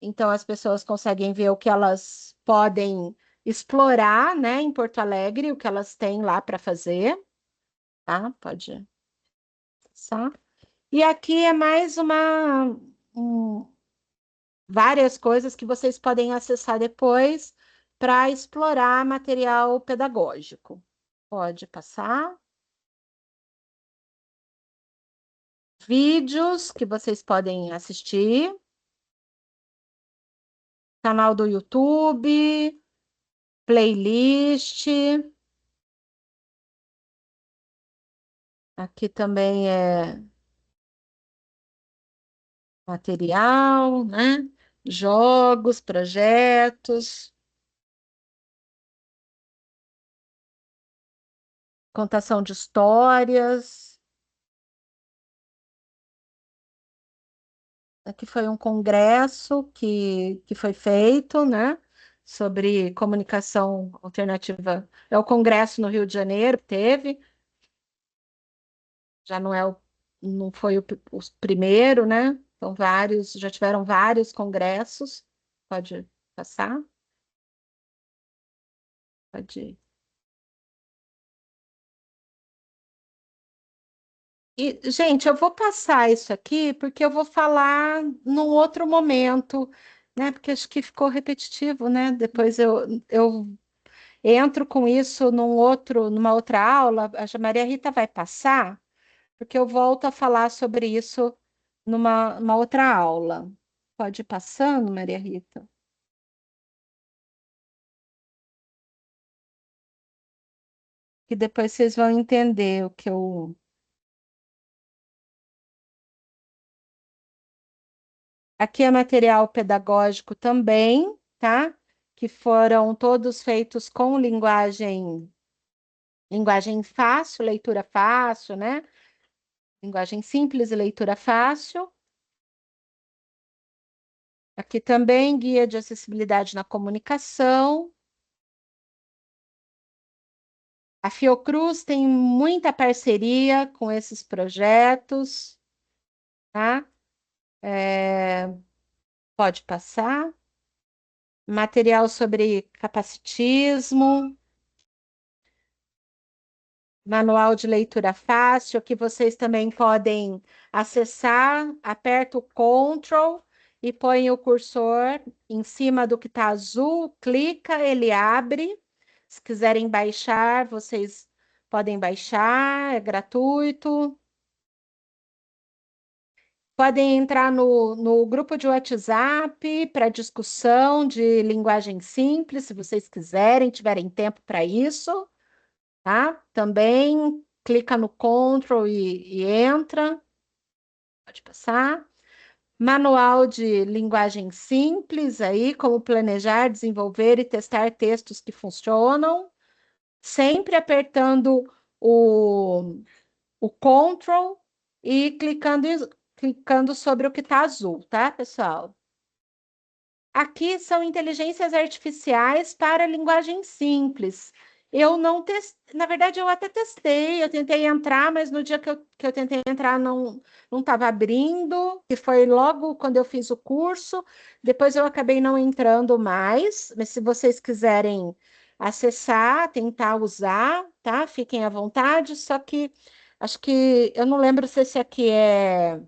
Então, as pessoas conseguem ver o que elas podem explorar, né, em Porto Alegre, o que elas têm lá para fazer, tá? Pode passar. E aqui é mais várias coisas que vocês podem acessar depois. para explorar material pedagógico. Pode passar. Vídeos que vocês podem assistir, canal do YouTube, playlist. Aqui também é material, né? Jogos, projetos, contação de histórias. Aqui foi um congresso que foi feito, né? Sobre comunicação alternativa. É o congresso no Rio de Janeiro, que teve, já não é não foi o primeiro, né? Então, vários, já tiveram vários congressos. Pode passar? Pode. E, gente, eu vou passar isso aqui porque eu vou falar num outro momento, né? Porque acho que ficou repetitivo, né? Depois eu entro com isso numa outra aula. A Maria Rita vai passar, porque eu volto a falar sobre isso numa outra aula. Pode ir passando, Maria Rita? Que depois vocês vão entender o que eu. Aqui é material pedagógico também, tá? Que foram todos feitos com linguagem fácil, leitura fácil, né? Linguagem simples e leitura fácil. Aqui também guia de acessibilidade na comunicação. A Fiocruz tem muita parceria com esses projetos, tá? É, pode passar. Material sobre capacitismo. Manual de leitura fácil, que vocês também podem acessar. Aperta o Ctrl e põe o cursor em cima do que está azul, clica, ele abre. Se quiserem baixar, vocês podem baixar, é gratuito. Podem entrar no grupo de WhatsApp para discussão de linguagem simples, se vocês quiserem, tiverem tempo para isso, tá? Também clica no Ctrl e entra, pode passar. Manual de linguagem simples aí, como planejar, desenvolver e testar textos que funcionam, sempre apertando o, o Ctrl e clicando sobre o que está azul, tá, pessoal? Aqui são inteligências artificiais para linguagem simples. Eu não testei, na verdade, eu até testei, eu tentei entrar, mas no dia que eu tentei entrar não estava abrindo, que foi logo quando eu fiz o curso. Depois eu acabei não entrando mais, mas se vocês quiserem acessar, tentar usar, tá? Fiquem à vontade, só que acho que eu não lembro se esse aqui é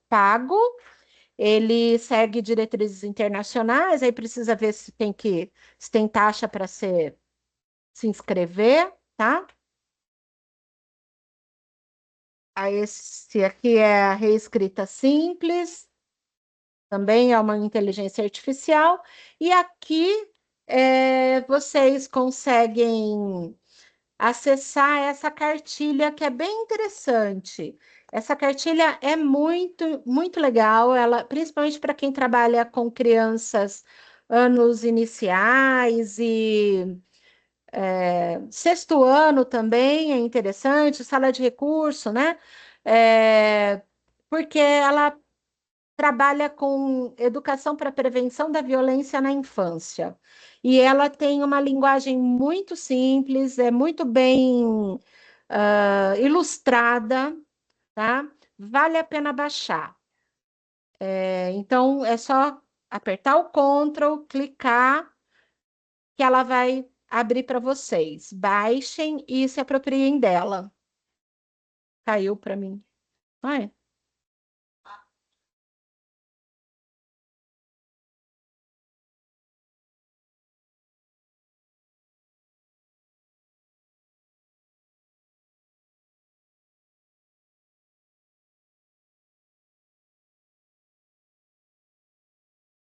pago. Ele segue diretrizes internacionais, aí precisa ver se tem taxa para se inscrever, tá? Aí esse aqui é a reescrita simples, também é uma inteligência artificial, e aqui vocês conseguem acessar essa cartilha que é bem interessante. Essa cartilha é muito legal, ela, principalmente para quem trabalha com crianças anos iniciais e sexto ano também é interessante, sala de recurso, né? É, porque ela trabalha com educação para prevenção da violência na infância. E ela tem uma linguagem muito simples, é muito bem ilustrada, tá? Vale a pena baixar. Então, é só apertar o Ctrl, clicar, que ela vai abrir para vocês. Baixem e se apropriem dela. Caiu para mim. Ai,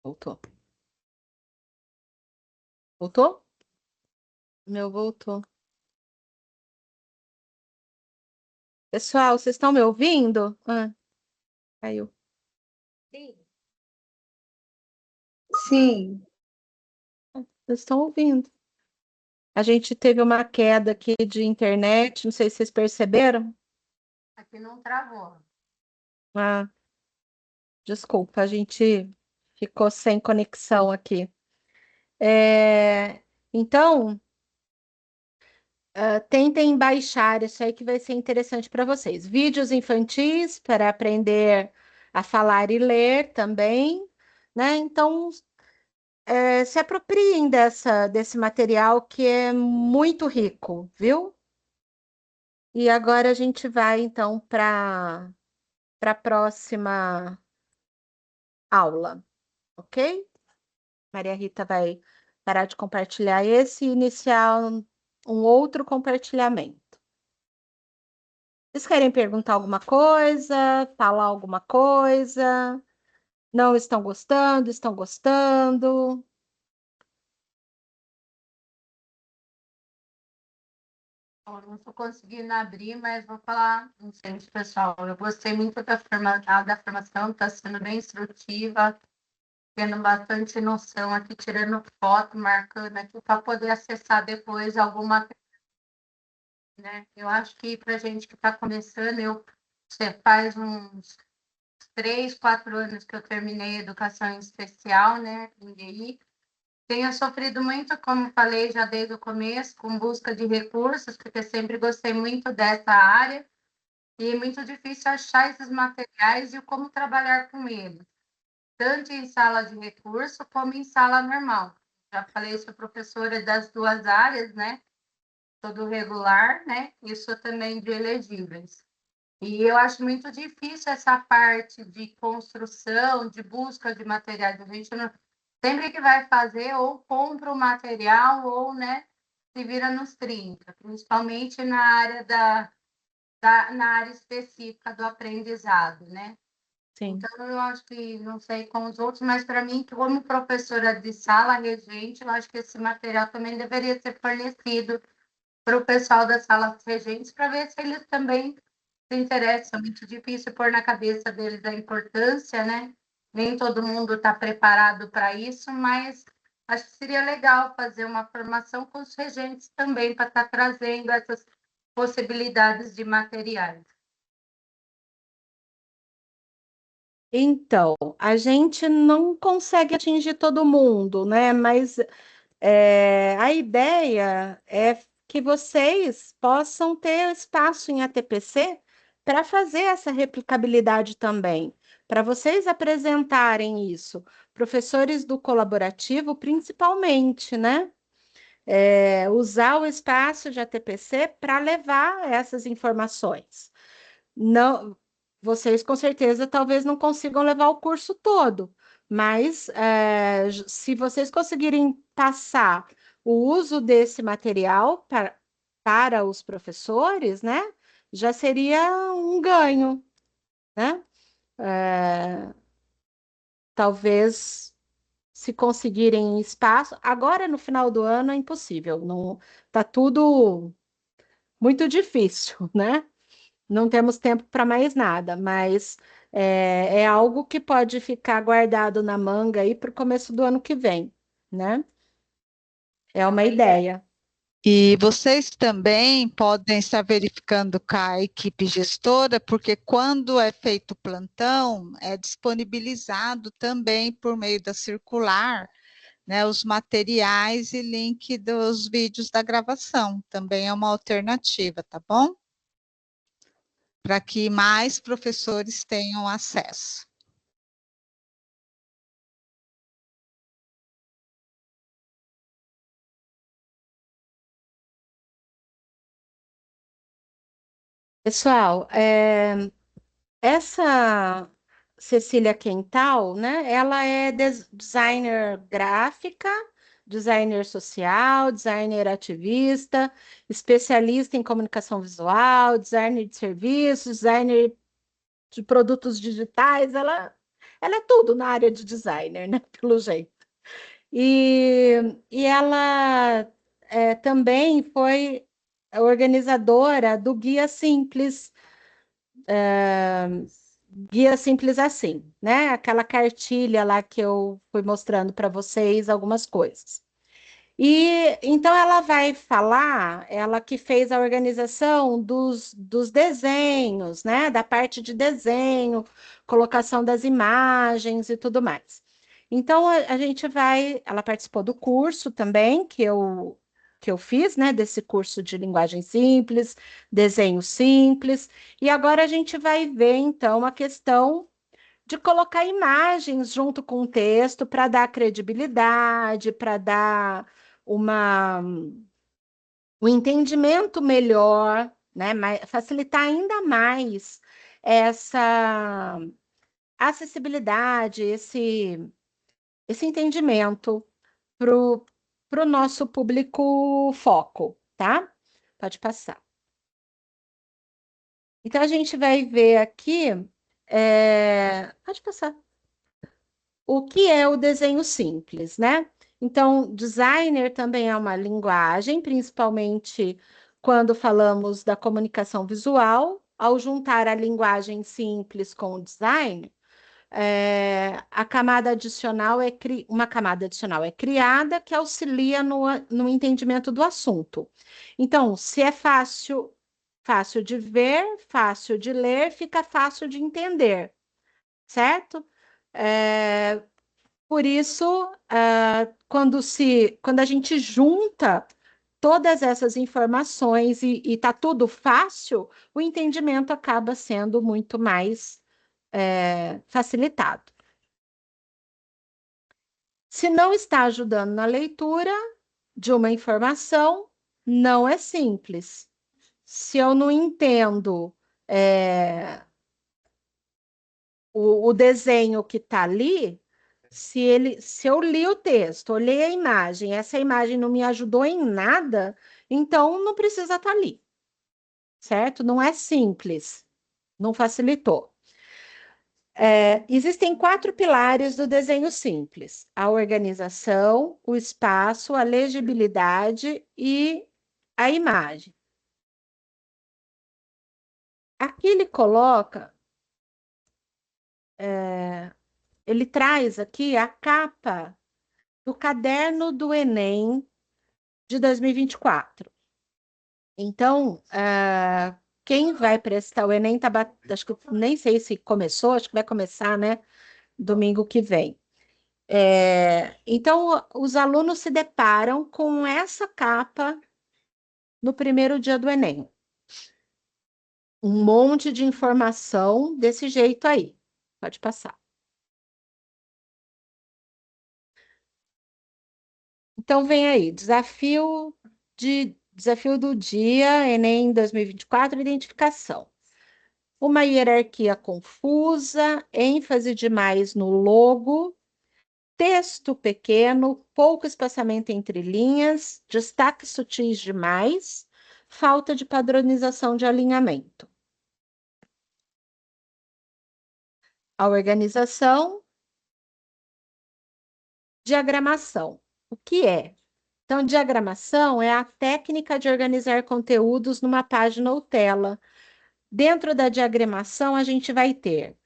Voltou. Voltou? Meu voltou. Pessoal, vocês estão me ouvindo? Ah, caiu. Sim, Vocês estão ouvindo? A gente teve uma queda aqui de internet, não sei se vocês perceberam. aqui não travou. Ah, desculpa, a gente ficou sem conexão aqui. Então, tentem baixar isso aí que vai ser interessante para vocês. Vídeos infantis para aprender a falar e ler também, né? Então, se apropriem desse material que é muito rico, viu? E agora a gente vai então para a próxima aula, ok? Maria Rita vai parar de compartilhar esse e iniciar um outro compartilhamento. Vocês querem perguntar alguma coisa, falar alguma coisa? Não estão gostando? Estão gostando? Eu não estou conseguindo abrir, mas vou falar, não sei, pessoal. Eu gostei muito da formação, está sendo bem instrutiva, tendo bastante noção aqui, tirando foto, marcando aqui, para poder acessar depois alguma, né? Eu acho que para a gente que está começando, você faz uns 3, 4 anos que eu terminei educação especial, né, em DI. Tenho sofrido muito, como falei já desde o começo, com busca de recursos, porque sempre gostei muito dessa área, e é muito difícil achar esses materiais e como trabalhar com eles, tanto em sala de recurso como em sala normal. Já falei, sou professora das duas áreas, né? Sou do regular, né? E sou também de elegíveis. E eu acho muito difícil essa parte de construção, de busca de materiais. A gente não, sempre que vai fazer, ou compra o material, ou, né, se vira nos 30, principalmente na área na área específica do aprendizado, né? Sim. Então, eu acho que, não sei com os outros, mas para mim, como professora de sala, regente, eu acho que esse material também deveria ser fornecido para o pessoal das salas regentes, para ver se eles também se interessam. É muito difícil pôr na cabeça deles a importância, né? Nem todo mundo está preparado para isso, mas acho que seria legal fazer uma formação com os regentes também, para estar trazendo essas possibilidades de materiais. Então, a gente não consegue atingir todo mundo, né? Mas a ideia é que vocês possam ter espaço em ATPC para fazer essa replicabilidade também, para vocês apresentarem isso, professores do colaborativo, principalmente, né? Usar o espaço de ATPC para levar essas informações. Não, vocês com certeza talvez não consigam levar o curso todo, mas se vocês conseguirem passar o uso desse material para os professores, né, já seria um ganho, né? É, talvez se conseguirem espaço, agora no final do ano é impossível, não tá tudo muito difícil, né? Não temos tempo para mais nada, mas é algo que pode ficar guardado na manga aí para o começo do ano que vem, né? É uma ideia. E vocês também podem estar verificando com a equipe gestora, porque quando é feito plantão, é disponibilizado também por meio da circular, né, os materiais e link dos vídeos da gravação. Também é uma alternativa, tá bom? Para que mais professores tenham acesso. Pessoal, essa Cecília Quental, né? Ela é designer gráfica, designer social, designer ativista, especialista em comunicação visual, designer de serviços, designer de produtos digitais. Ela Ela é tudo na área de designer, né? Pelo jeito. E ela também foi a organizadora do Guia Simples Assim, né? Aquela cartilha lá que eu fui mostrando para vocês algumas coisas. E então ela vai falar, ela que fez a organização dos desenhos, né? Da parte de desenho, colocação das imagens e tudo mais. Então a gente vai, ela participou do curso também que eu fiz, né? Desse curso de linguagem simples, desenho simples, e agora a gente vai ver então a questão de colocar imagens junto com o texto para dar credibilidade, para dar uma, um entendimento melhor, né? Facilitar ainda mais essa acessibilidade, esse entendimento para o nosso público foco, tá? Pode passar. Então, a gente vai ver aqui. Pode passar. O que é o desenho simples, né? Então, designer também é uma linguagem, principalmente quando falamos da comunicação visual. Ao juntar a linguagem simples com o design, a camada adicional uma camada adicional é criada que auxilia no entendimento do assunto. Então, se é fácil de ver, fácil de ler, fica fácil de entender, certo? É, por isso, quando a gente junta todas essas informações e está tudo fácil, o entendimento acaba sendo muito mais facilitado. Se não está ajudando na leitura de uma informação, não é simples. Se eu não entendo o desenho que está ali, se eu li o texto, olhei a imagem, essa imagem não me ajudou em nada, então não precisa estar ali, certo? Não é simples, não facilitou. Existem 4 pilares do desenho simples: a organização, o espaço, a legibilidade e a imagem. Aqui ele coloca, ele traz aqui a capa do caderno do Enem de 2024. Então, quem vai prestar o Enem, acho que nem sei se começou, acho que vai começar, né? Domingo que vem. Então, os alunos se deparam com essa capa no primeiro dia do Enem. Um monte de informação desse jeito aí. Pode passar. Então, vem aí, desafio do dia, Enem 2024, identificação. Uma hierarquia confusa, ênfase demais no logo, texto pequeno, pouco espaçamento entre linhas, destaques sutis demais, falta de padronização de alinhamento. A organização, diagramação. O que é? Então, diagramação é a técnica de organizar conteúdos numa página ou tela. Dentro da diagramação, a gente vai ter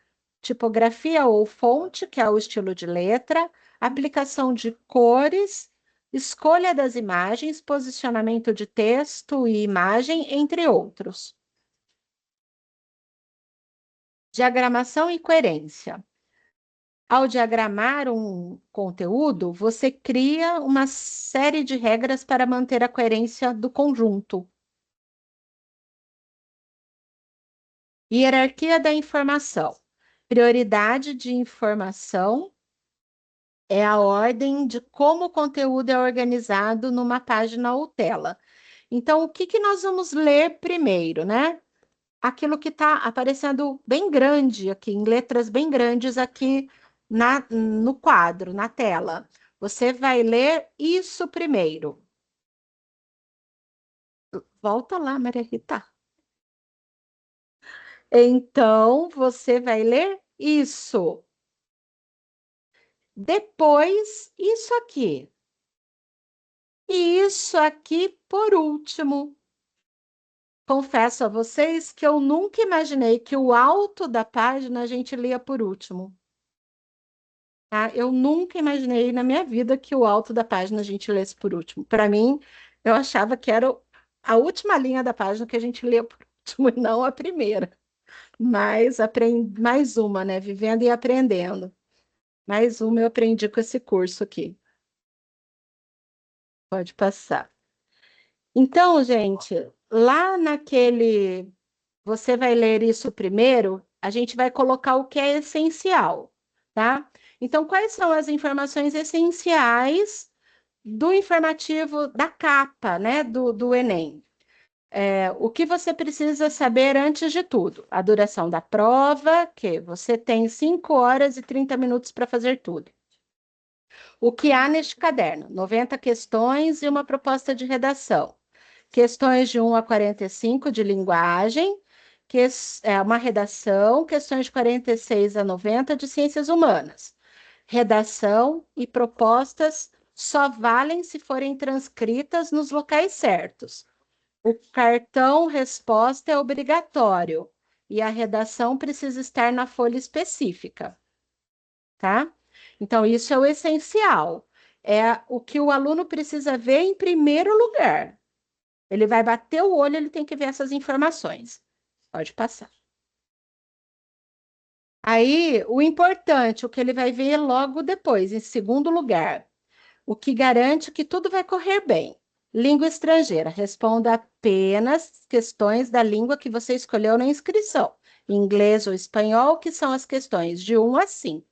tipografia ou fonte, que é o estilo de letra, aplicação de cores, escolha das imagens, posicionamento de texto e imagem, entre outros. Diagramação e coerência. Ao diagramar um conteúdo, você cria uma série de regras para manter a coerência do conjunto. Hierarquia da informação. Prioridade de informação é a ordem de como o conteúdo é organizado numa página ou tela. Então, o que que nós vamos ler primeiro, né? Aquilo que está aparecendo bem grande aqui, em letras bem grandes aqui no quadro, na tela. Você vai ler isso primeiro. Volta lá, Maria Rita. Então, você vai ler isso. Depois, isso aqui. E isso aqui por último. Confesso a vocês que eu nunca imaginei que o alto da página a gente lia por último. Tá? Eu nunca imaginei na minha vida que o alto da página a gente lesse por último. Para mim, eu achava que era a última linha da página que a gente lia por último e não a primeira. Mas aprendi mais uma, né? Vivendo e aprendendo. Mais uma eu aprendi com esse curso aqui. Pode passar. Então, gente, lá naquele você vai ler isso primeiro, a gente vai colocar o que é essencial, tá? Então, quais são as informações essenciais do informativo da capa, né, do Enem? O que você precisa saber antes de tudo? A duração da prova, que você tem 5 horas e 30 minutos para fazer tudo. O que há neste caderno? 90 questões e uma proposta de redação. Questões de 1 a 45 de linguagem, que é uma redação, questões de 46 a 90 de ciências humanas. Redação e propostas só valem se forem transcritas nos locais certos. O cartão resposta é obrigatório e a redação precisa estar na folha específica, tá? Então, isso é o essencial. É o que o aluno precisa ver em primeiro lugar. Ele vai bater o olho, ele tem que ver essas informações. Pode passar. Aí, o importante, o que ele vai ver logo depois, em segundo lugar, o que garante que tudo vai correr bem. Língua estrangeira, responda apenas questões da língua que você escolheu na inscrição, inglês ou espanhol, que são as questões de 1 a 5.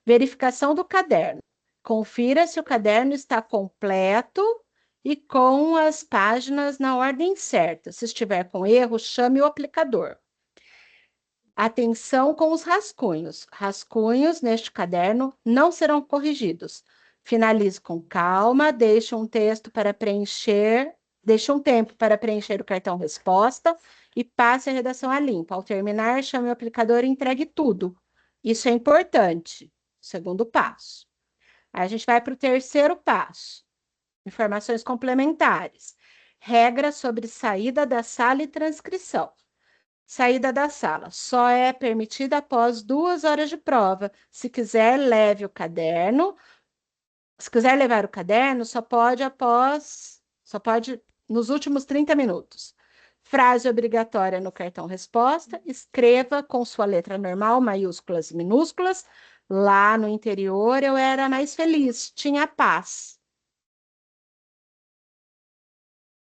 Verificação do caderno. Confira se o caderno está completo e com as páginas na ordem certa. Se estiver com erro, chame o aplicador. Atenção com os rascunhos. Rascunhos neste caderno não serão corrigidos. Finalize com calma, deixe um texto para preencher, deixe um tempo para preencher o cartão resposta e passe a redação a limpo. Ao terminar, chame o aplicador e entregue tudo. Isso é importante. Segundo passo. Aí a gente vai para o terceiro passo. Informações complementares. Regra sobre saída da sala e transcrição. Saída da sala só é permitida após 2 horas de prova. Se quiser, leve o caderno. Se quiser levar o caderno, só pode nos últimos 30 minutos. Frase obrigatória no cartão resposta, escreva com sua letra normal, maiúsculas e minúsculas. Lá no interior eu era mais feliz, tinha paz.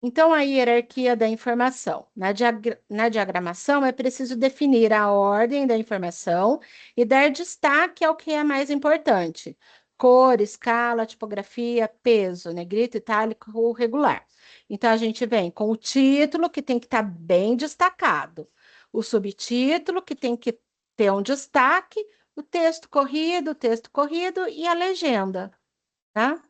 Então, a hierarquia da informação. Na diagramação, é preciso definir a ordem da informação e dar destaque ao que é mais importante. Cor, escala, tipografia, peso, negrito, itálico ou regular. Então, a gente vem com o título, que tem que estar bem destacado. O subtítulo, que tem que ter um destaque. O texto corrido e a legenda, tá?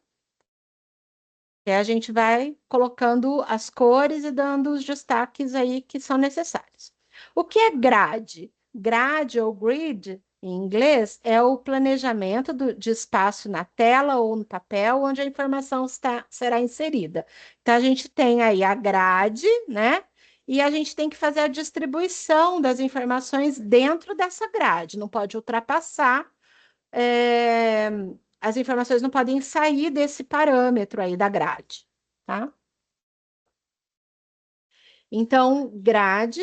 E a gente vai colocando as cores e dando os destaques aí que são necessários. O que é grade? Grade ou grid, em inglês, é o planejamento de espaço na tela ou no papel onde a informação será inserida. Então, a gente tem aí a grade, né? E a gente tem que fazer a distribuição das informações dentro dessa grade, não pode ultrapassar. é, as informações não podem sair desse parâmetro aí da grade, tá? Então, grade,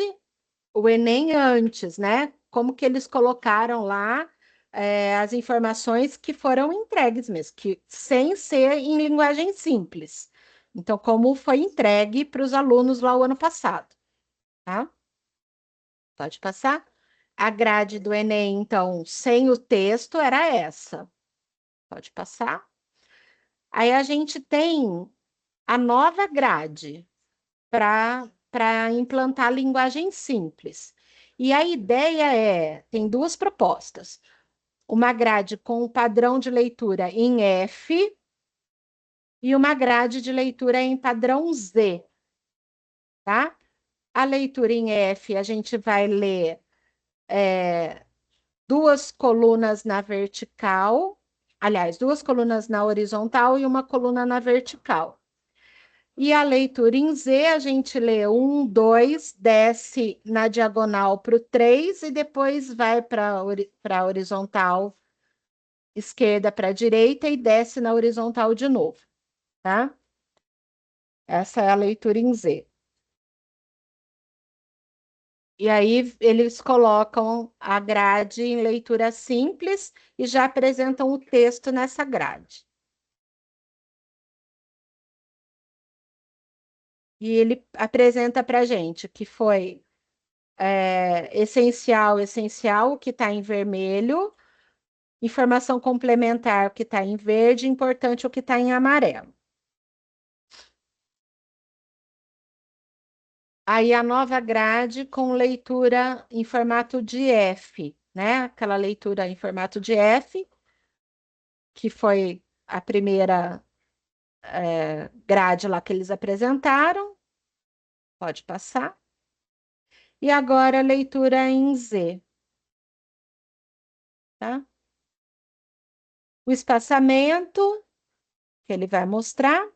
o Enem antes, né? Como que eles colocaram lá as informações que foram entregues mesmo, que sem ser em linguagem simples. Então, como foi entregue para os alunos lá o ano passado, tá? Pode passar? A grade do Enem, então, sem o texto, era essa. Pode passar? Aí a gente tem a nova grade para implantar a linguagem simples. E a ideia tem duas propostas. Uma grade com o padrão de leitura em F e uma grade de leitura em padrão Z, tá? A leitura em F, a gente vai ler 2 colunas na vertical aliás, duas colunas na horizontal e uma coluna na vertical. E a leitura em Z, a gente lê 1, 2, desce na diagonal para o 3 e depois vai para a horizontal esquerda para a direita e desce na horizontal de novo, tá? Essa é a leitura em Z. E aí eles colocam a grade em leitura simples e já apresentam o texto nessa grade. E ele apresenta para a gente que foi essencial, essencial, o que está em vermelho, informação complementar, o que está em verde, importante, o que está em amarelo. Aí a nova grade com leitura em formato de F, né? Aquela leitura em formato de F, que foi a primeira grade lá que eles apresentaram. Pode passar. E agora a leitura em Z, tá? O espaçamento, que ele vai mostrar.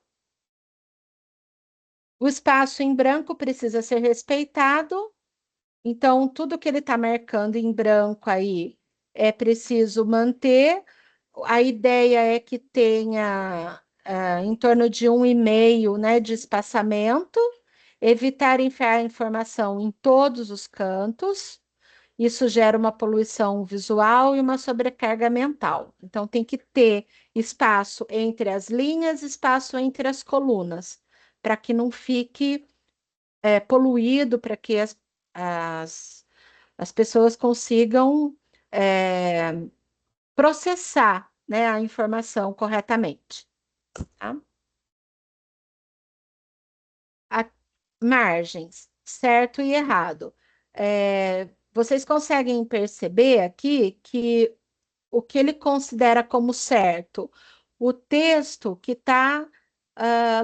O espaço em branco precisa ser respeitado. Então, tudo que ele está marcando em branco aí é preciso manter. A ideia é que tenha em torno de 1,5, né, de espaçamento, evitar enfiar informação em todos os cantos. Isso gera uma poluição visual e uma sobrecarga mental. Então, tem que ter espaço entre as linhas, espaço entre as colunas, para que não fique poluído, para que as, as pessoas consigam é, processar, né, a informação corretamente. Tá? A, margens, certo e errado. Vocês conseguem perceber aqui que o que ele considera como certo, o texto que está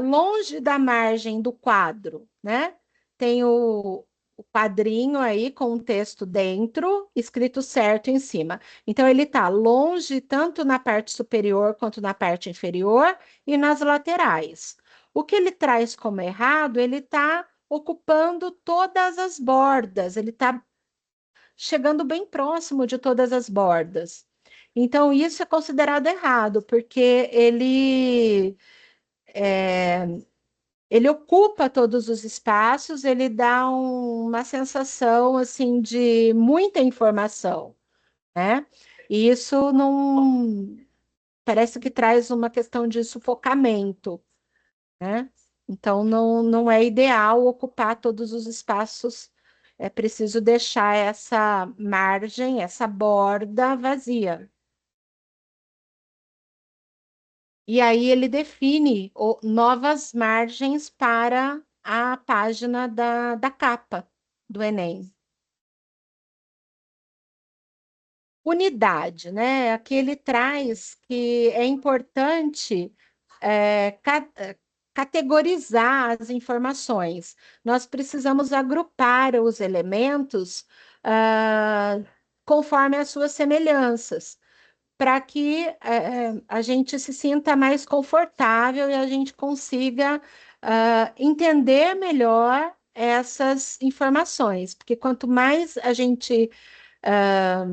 longe da margem do quadro, né? Tem o quadrinho aí com o texto dentro, escrito certo em cima. Então, ele está longe tanto na parte superior quanto na parte inferior e nas laterais. O que ele traz como errado, ele está ocupando todas as bordas, ele está chegando bem próximo de todas as bordas. Então, isso é considerado errado, porque ele ocupa todos os espaços, ele dá uma sensação assim de muita informação, né? E isso não parece que traz uma questão de sufocamento, né? Então não é ideal ocupar todos os espaços, é preciso deixar essa margem, essa borda vazia. E aí ele define novas margens para a página da capa do Enem. Unidade, né? Aqui ele traz que é importante categorizar as informações. Nós precisamos agrupar os elementos ah, conforme as suas semelhanças, para que a gente se sinta mais confortável e a gente consiga entender melhor essas informações, porque quanto mais a gente ah,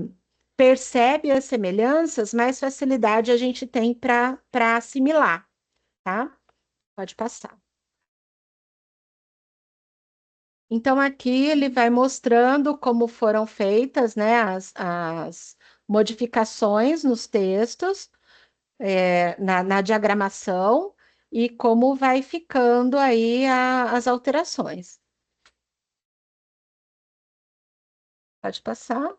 percebe as semelhanças, mais facilidade a gente tem para assimilar, tá? Pode passar. Então, aqui ele vai mostrando como foram feitas, né, as modificações nos textos, na diagramação, e como vai ficando aí as alterações. Pode passar.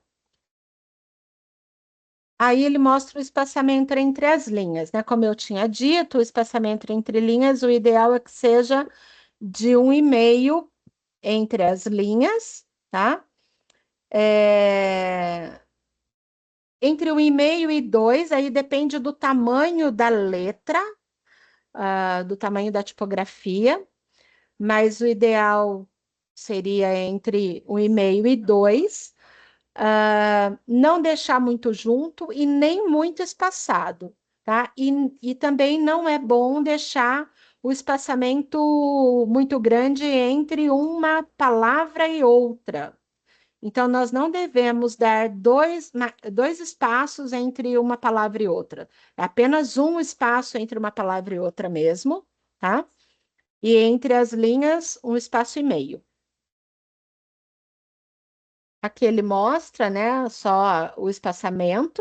Aí ele mostra o espaçamento entre as linhas, né? Como eu tinha dito, o espaçamento entre linhas, o ideal é que seja de 1,5 entre as linhas, tá? Entre 1,5 e 2, aí depende do tamanho da letra, do tamanho da tipografia, mas o ideal seria entre 1,5 e 2. Não deixar muito junto e nem muito espaçado, tá? E também não é bom deixar o espaçamento muito grande entre uma palavra e outra. Então, nós não devemos dar dois espaços entre uma palavra e outra. É apenas um espaço entre uma palavra e outra mesmo, tá? E entre as linhas, um espaço e meio. Aqui ele mostra, né, só o espaçamento.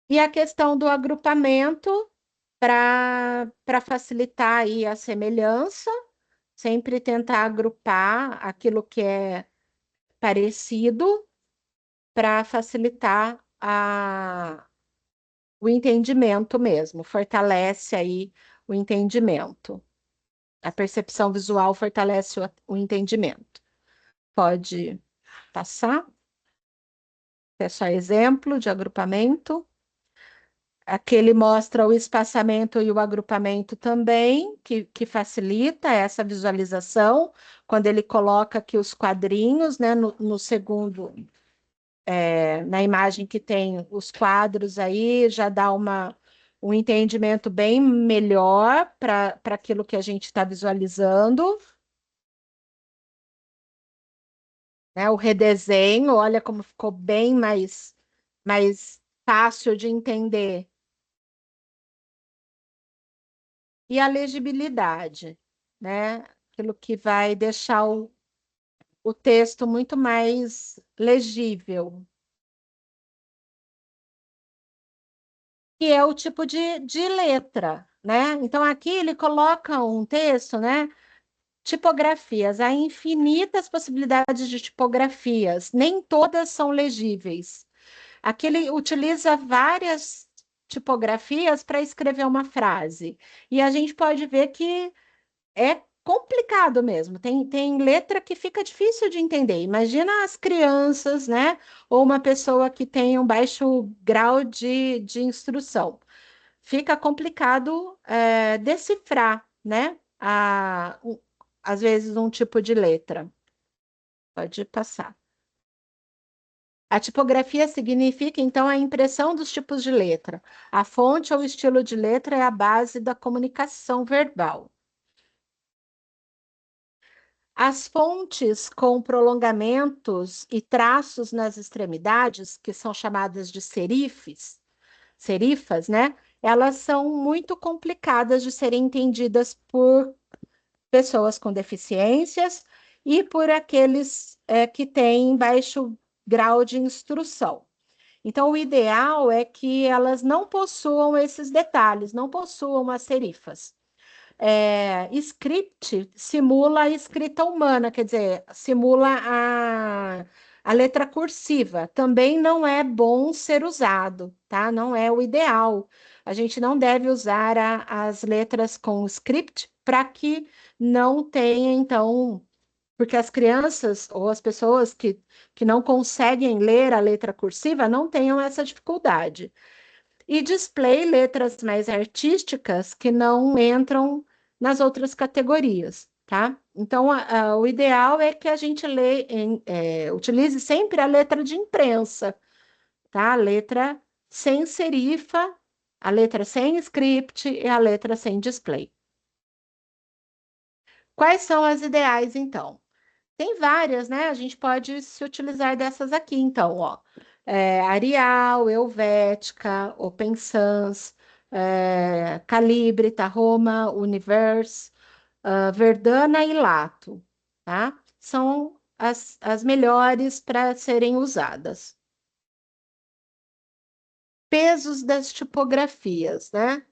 E a questão do agrupamento para facilitar aí a semelhança, sempre tentar agrupar aquilo que é parecido para facilitar o entendimento mesmo, fortalece aí o entendimento. A percepção visual fortalece o entendimento. Pode passar? É só exemplo de agrupamento. Aqui ele mostra o espaçamento e o agrupamento também, que facilita essa visualização, quando ele coloca aqui os quadrinhos, né, no segundo, na imagem que tem os quadros aí, já dá um entendimento bem melhor para aquilo que a gente está visualizando, né? O redesenho, olha como ficou bem mais fácil de entender. E a legibilidade, né? Aquilo que vai deixar o texto muito mais legível. Que é o tipo de letra, né? Então, aqui ele coloca um texto, né? Tipografias, há infinitas possibilidades de tipografias, nem todas são legíveis. Aqui ele utiliza várias tipografias para escrever uma frase. E a gente pode ver que é complicado mesmo. Tem letra que fica difícil de entender. Imagina as crianças, né? Ou uma pessoa que tem um baixo grau de instrução. Fica complicado decifrar, né? Às vezes um tipo de letra. Pode passar. A tipografia significa, então, a impressão dos tipos de letra. A fonte ou estilo de letra é a base da comunicação verbal. As fontes com prolongamentos e traços nas extremidades, que são chamadas de serifas, né? Elas são muito complicadas de serem entendidas por pessoas com deficiências e por aqueles que têm baixo grau de instrução. Então, o ideal é que elas não possuam esses detalhes, não possuam as serifas. Script simula a escrita humana, quer dizer, simula a letra cursiva. Também não é bom ser usado, tá? Não é o ideal. A gente não deve usar as letras com script para que não tenha, então, porque as crianças ou as pessoas que não conseguem ler a letra cursiva não tenham essa dificuldade. E display letras mais artísticas que não entram nas outras categorias, tá? Então, o ideal é que a gente utilize sempre a letra de imprensa, tá? A letra sem serifa, a letra sem script e a letra sem display. Quais são as ideais, então? Tem várias, né? A gente pode se utilizar dessas aqui, então, ó. Arial, Helvética, Open Sans, Calibre, Tahoma, Universe, Verdana e Lato, tá? São as melhores para serem usadas. Pesos das tipografias, né?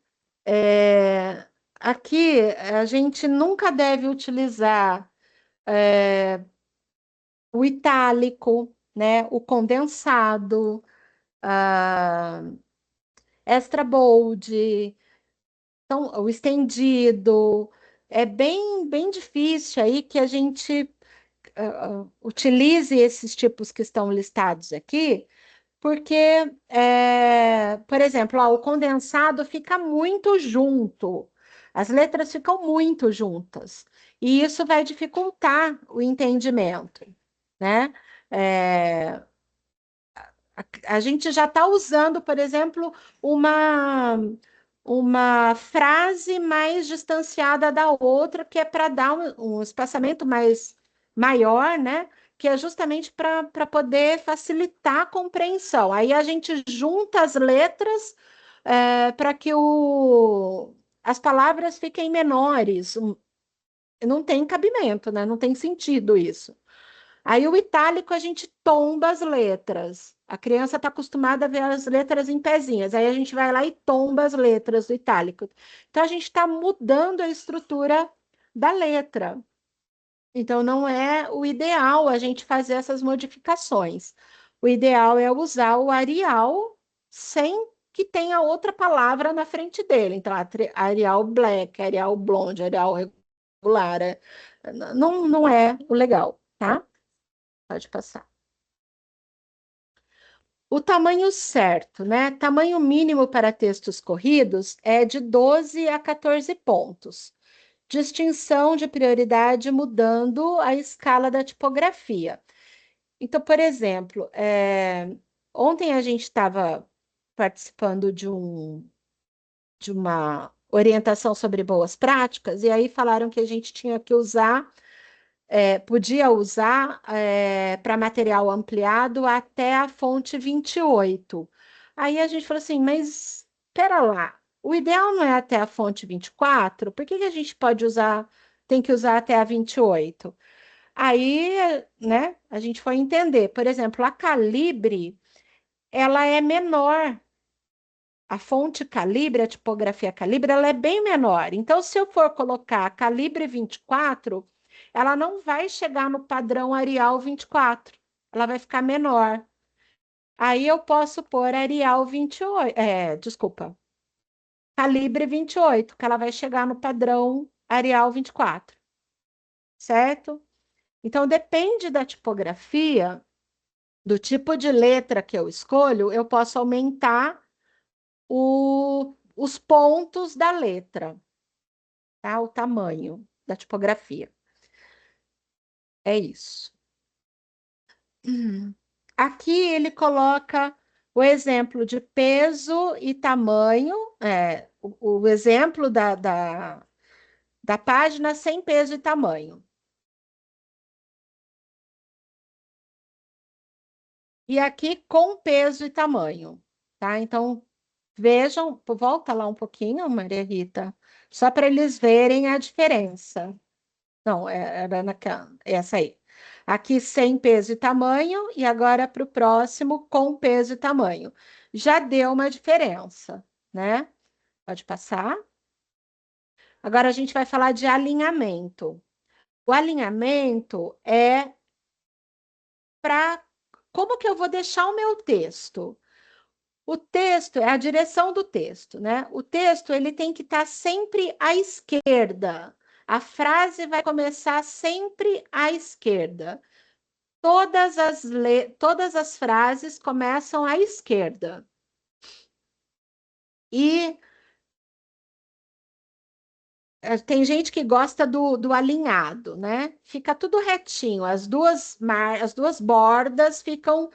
Aqui a gente nunca deve utilizar o itálico, né? O condensado, a extra bold, então, o estendido. É bem difícil aí que a gente utilize esses tipos que estão listados aqui, porque, por exemplo, ó, o condensado fica muito junto, as letras ficam muito juntas, e isso vai dificultar o entendimento, né? É, A gente já está usando, por exemplo, uma frase mais distanciada da outra, que é para dar um espaçamento mais maior, né? Que é justamente para poder facilitar a compreensão. Aí a gente junta as letras para que as palavras fiquem menores. Não tem cabimento, né? Não tem sentido isso. Aí o itálico a gente tomba as letras. A criança está acostumada a ver as letras em pezinhas. Aí a gente vai lá e tomba as letras do itálico. Então a gente está mudando a estrutura da letra. Então não é o ideal a gente fazer essas modificações. O ideal é usar o Arial sem que tenha outra palavra na frente dele. Então, Arial Black, Arial Blonde, Arial regular. Não é o legal, tá? Pode passar. O tamanho certo, né? Tamanho mínimo para textos corridos é de 12 a 14 pontos. Distinção de prioridade mudando a escala da tipografia. Então, por exemplo, ontem a gente estava participando de uma orientação sobre boas práticas, e aí falaram que a gente tinha que usar podia usar para material ampliado até a fonte 28. Aí a gente falou assim, mas espera lá, o ideal não é até a fonte 24? Por que que a gente pode usar, tem que usar até a 28? Aí, né, a gente foi entender, por exemplo, a calibre, ela é menor. A fonte calibre, a tipografia calibre, ela é bem menor. Então, se eu for colocar calibre 24, ela não vai chegar no padrão Arial 24. Ela vai ficar menor. Aí eu posso pôr Arial 28, desculpa, calibre 28, que ela vai chegar no padrão Arial 24, certo? Então, depende da tipografia, do tipo de letra que eu escolho, eu posso aumentar os pontos da letra, tá? O tamanho da tipografia. É isso. Aqui ele coloca o exemplo de peso e tamanho, o exemplo da página sem peso e tamanho. E aqui com peso e tamanho, tá? Então, vejam, volta lá um pouquinho, Maria Rita, só para eles verem a diferença. Não, era essa aí. Aqui sem peso e tamanho, e agora para o próximo com peso e tamanho. Já deu uma diferença, né? Pode passar. Agora a gente vai falar de alinhamento. O alinhamento é para como que eu vou deixar o meu texto? O texto é a direção do texto, né? O texto ele tem que estar sempre à esquerda. A frase vai começar sempre à esquerda. Todas as frases começam à esquerda. E tem gente que gosta do alinhado, né? Fica tudo retinho, as duas bordas ficam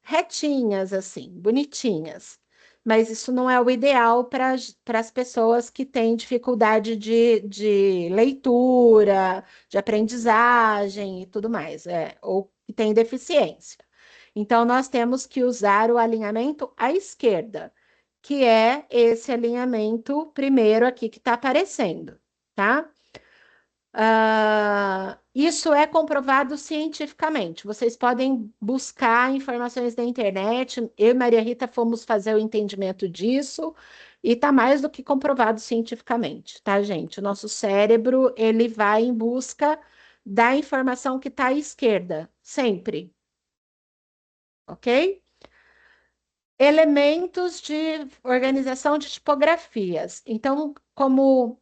retinhas, assim, bonitinhas. Mas isso não é o ideal para as pessoas que têm dificuldade de leitura, de aprendizagem e tudo mais, ou que têm deficiência. Então, nós temos que usar o alinhamento à esquerda, que é esse alinhamento primeiro aqui que está aparecendo, tá? Isso é comprovado cientificamente. Vocês podem buscar informações na internet. Eu e Maria Rita fomos fazer o entendimento disso e está mais do que comprovado cientificamente, tá, gente? O nosso cérebro, ele vai em busca da informação que está à esquerda, sempre, ok? Elementos de organização de tipografias. Então, como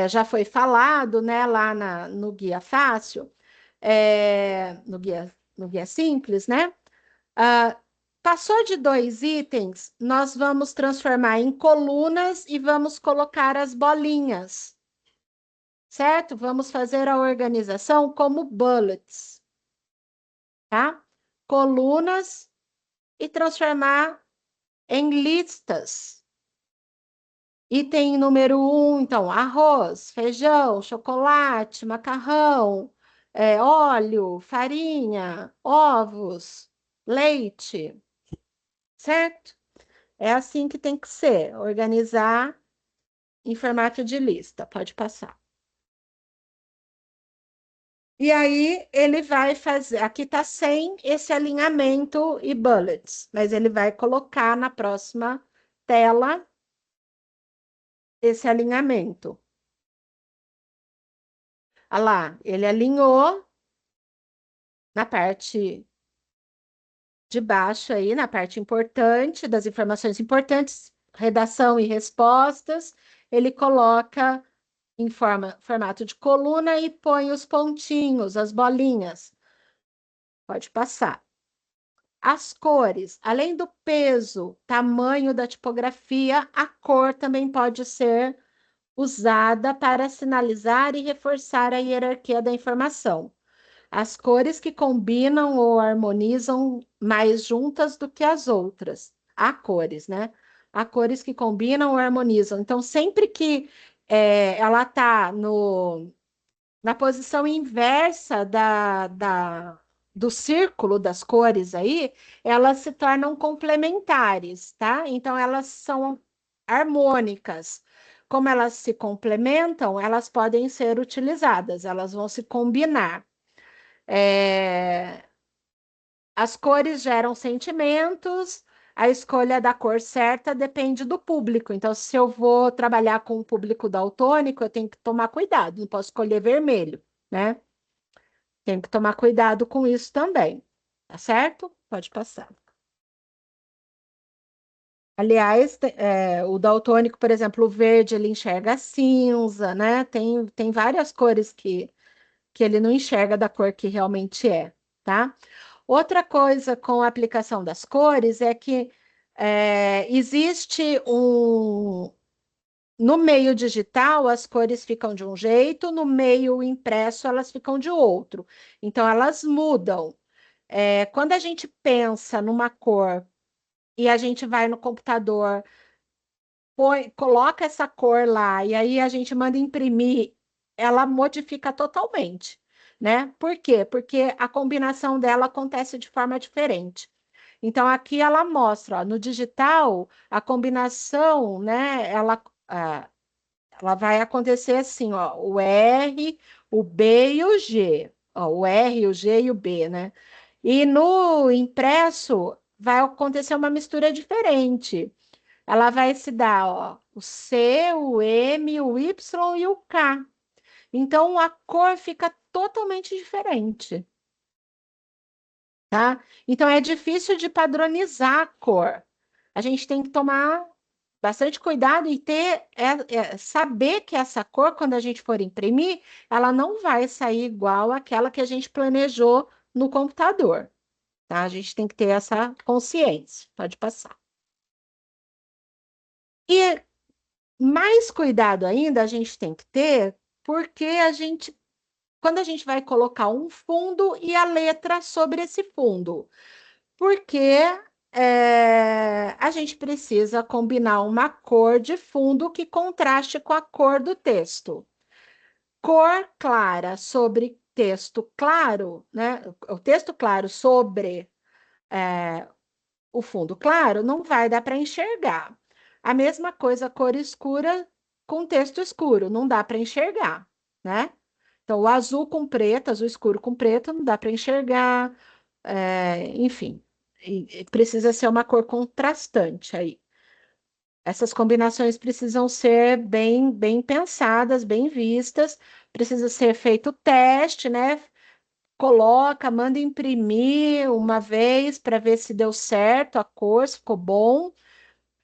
já foi falado, né, lá no Guia Fácil, no guia Simples, né? Ah, passou de 2 itens, nós vamos transformar em colunas e vamos colocar as bolinhas, certo? Vamos fazer a organização como bullets, tá? Colunas e transformar em listas. Item número 1, então, arroz, feijão, chocolate, macarrão, óleo, farinha, ovos, leite, certo? É assim que tem que ser, organizar em formato de lista. Pode passar. E aí ele vai fazer, aqui está sem esse alinhamento e bullets, mas ele vai colocar na próxima tela esse alinhamento. Olha lá, ele alinhou na parte de baixo aí, na parte importante, das informações importantes, redação e respostas, ele coloca em formato de coluna e põe os pontinhos, as bolinhas. Pode passar. As cores, além do peso, tamanho da tipografia, a cor também pode ser usada para sinalizar e reforçar a hierarquia da informação. As cores que combinam ou harmonizam mais juntas do que as outras. Há cores, né? Há cores que combinam ou harmonizam. Então, sempre que ela está na posição inversa do círculo das cores aí, elas se tornam complementares, tá? Então, elas são harmônicas. Como elas se complementam, elas podem ser utilizadas, elas vão se combinar. As cores geram sentimentos, a escolha da cor certa depende do público. Então, se eu vou trabalhar com um público daltônico, eu tenho que tomar cuidado, não posso escolher vermelho, né? Tenho que tomar cuidado com isso também, tá certo? Pode passar. Aliás, o daltônico, por exemplo, o verde, ele enxerga cinza, né? Tem várias cores que ele não enxerga da cor que realmente é, tá? Outra coisa com a aplicação das cores é que existe um. No meio digital, as cores ficam de um jeito, no meio impresso, elas ficam de outro. Então, elas mudam. Quando a gente pensa numa cor e a gente vai no computador, coloca essa cor lá e aí a gente manda imprimir, ela modifica totalmente, né? Por quê? Porque a combinação dela acontece de forma diferente. Então, aqui ela mostra, ó, no digital, a combinação, né? Ela vai acontecer assim, ó, o R, o B e o G. Ó, o R, o G e o B, né? E no impresso vai acontecer uma mistura diferente. Ela vai se dar, ó, o C, o M, o Y e o K. Então a cor fica totalmente diferente, tá? Então é difícil de padronizar a cor. A gente tem que tomar bastante cuidado e saber que essa cor, quando a gente for imprimir, ela não vai sair igual àquela que a gente planejou no computador, tá? A gente tem que ter essa consciência. Pode passar. E mais cuidado ainda a gente tem que ter, porque quando a gente vai colocar um fundo e a letra sobre esse fundo, porque a gente precisa combinar uma cor de fundo que contraste com a cor do texto. Cor clara sobre texto claro, né? O texto claro sobre o fundo claro não vai dar para enxergar. A mesma coisa, cor escura com texto escuro, não dá para enxergar, né? Então, o azul com preto, azul escuro com preto, não dá para enxergar, enfim, e precisa ser uma cor contrastante aí. Essas combinações precisam ser bem, bem pensadas, bem vistas, precisa ser feito teste, né? Coloca, manda imprimir uma vez para ver se deu certo a cor, se ficou bom,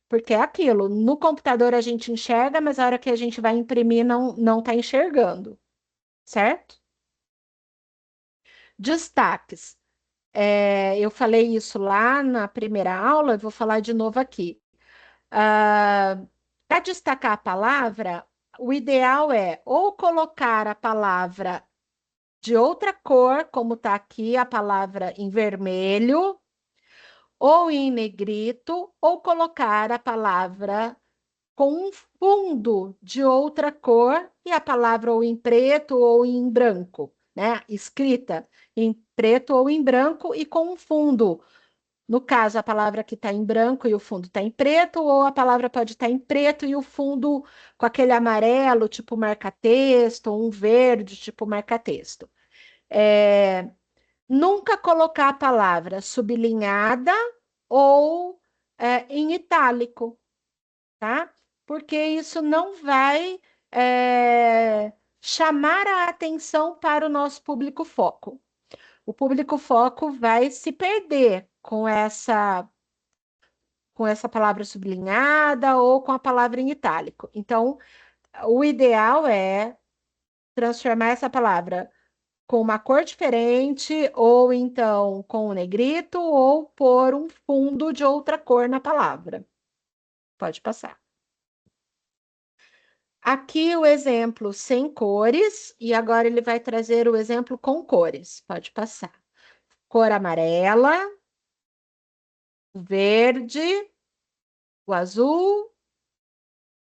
porque é aquilo, no computador a gente enxerga, mas a hora que a gente vai imprimir não está enxergando, certo? Destaques. Eu falei isso lá na primeira aula, eu vou falar de novo aqui. Para destacar a palavra, o ideal é ou colocar a palavra de outra cor, como está aqui a palavra em vermelho, ou em negrito, ou colocar a palavra com um fundo de outra cor e a palavra ou em preto ou em branco, né? Escrita em preto ou em branco e com um fundo. No caso, a palavra que está em branco e o fundo está em preto, ou a palavra pode estar em preto e o fundo com aquele amarelo, tipo marca-texto, ou um verde, tipo marca-texto. Nunca colocar a palavra sublinhada ou em itálico, tá? Porque isso não vai chamar a atenção para o nosso público-foco. O público-foco vai se perder com essa palavra sublinhada ou com a palavra em itálico. Então, o ideal é transformar essa palavra com uma cor diferente, ou então com o negrito, ou pôr um fundo de outra cor na palavra. Pode passar. Aqui o exemplo sem cores, e agora ele vai trazer o exemplo com cores. Pode passar. Cor amarela, o verde, o azul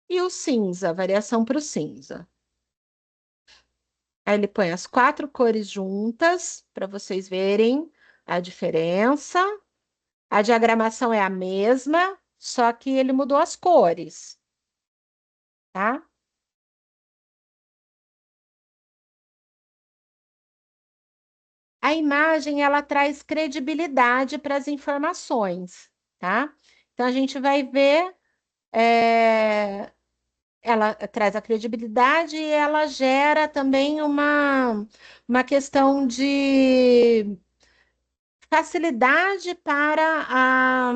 e o cinza, variação para o cinza. Aí ele põe as 4 cores juntas para vocês verem a diferença. A diagramação é a mesma, só que ele mudou as cores, tá? A imagem ela traz credibilidade para as informações, tá? Então a gente vai ver, ela traz a credibilidade e ela gera também uma questão de facilidade para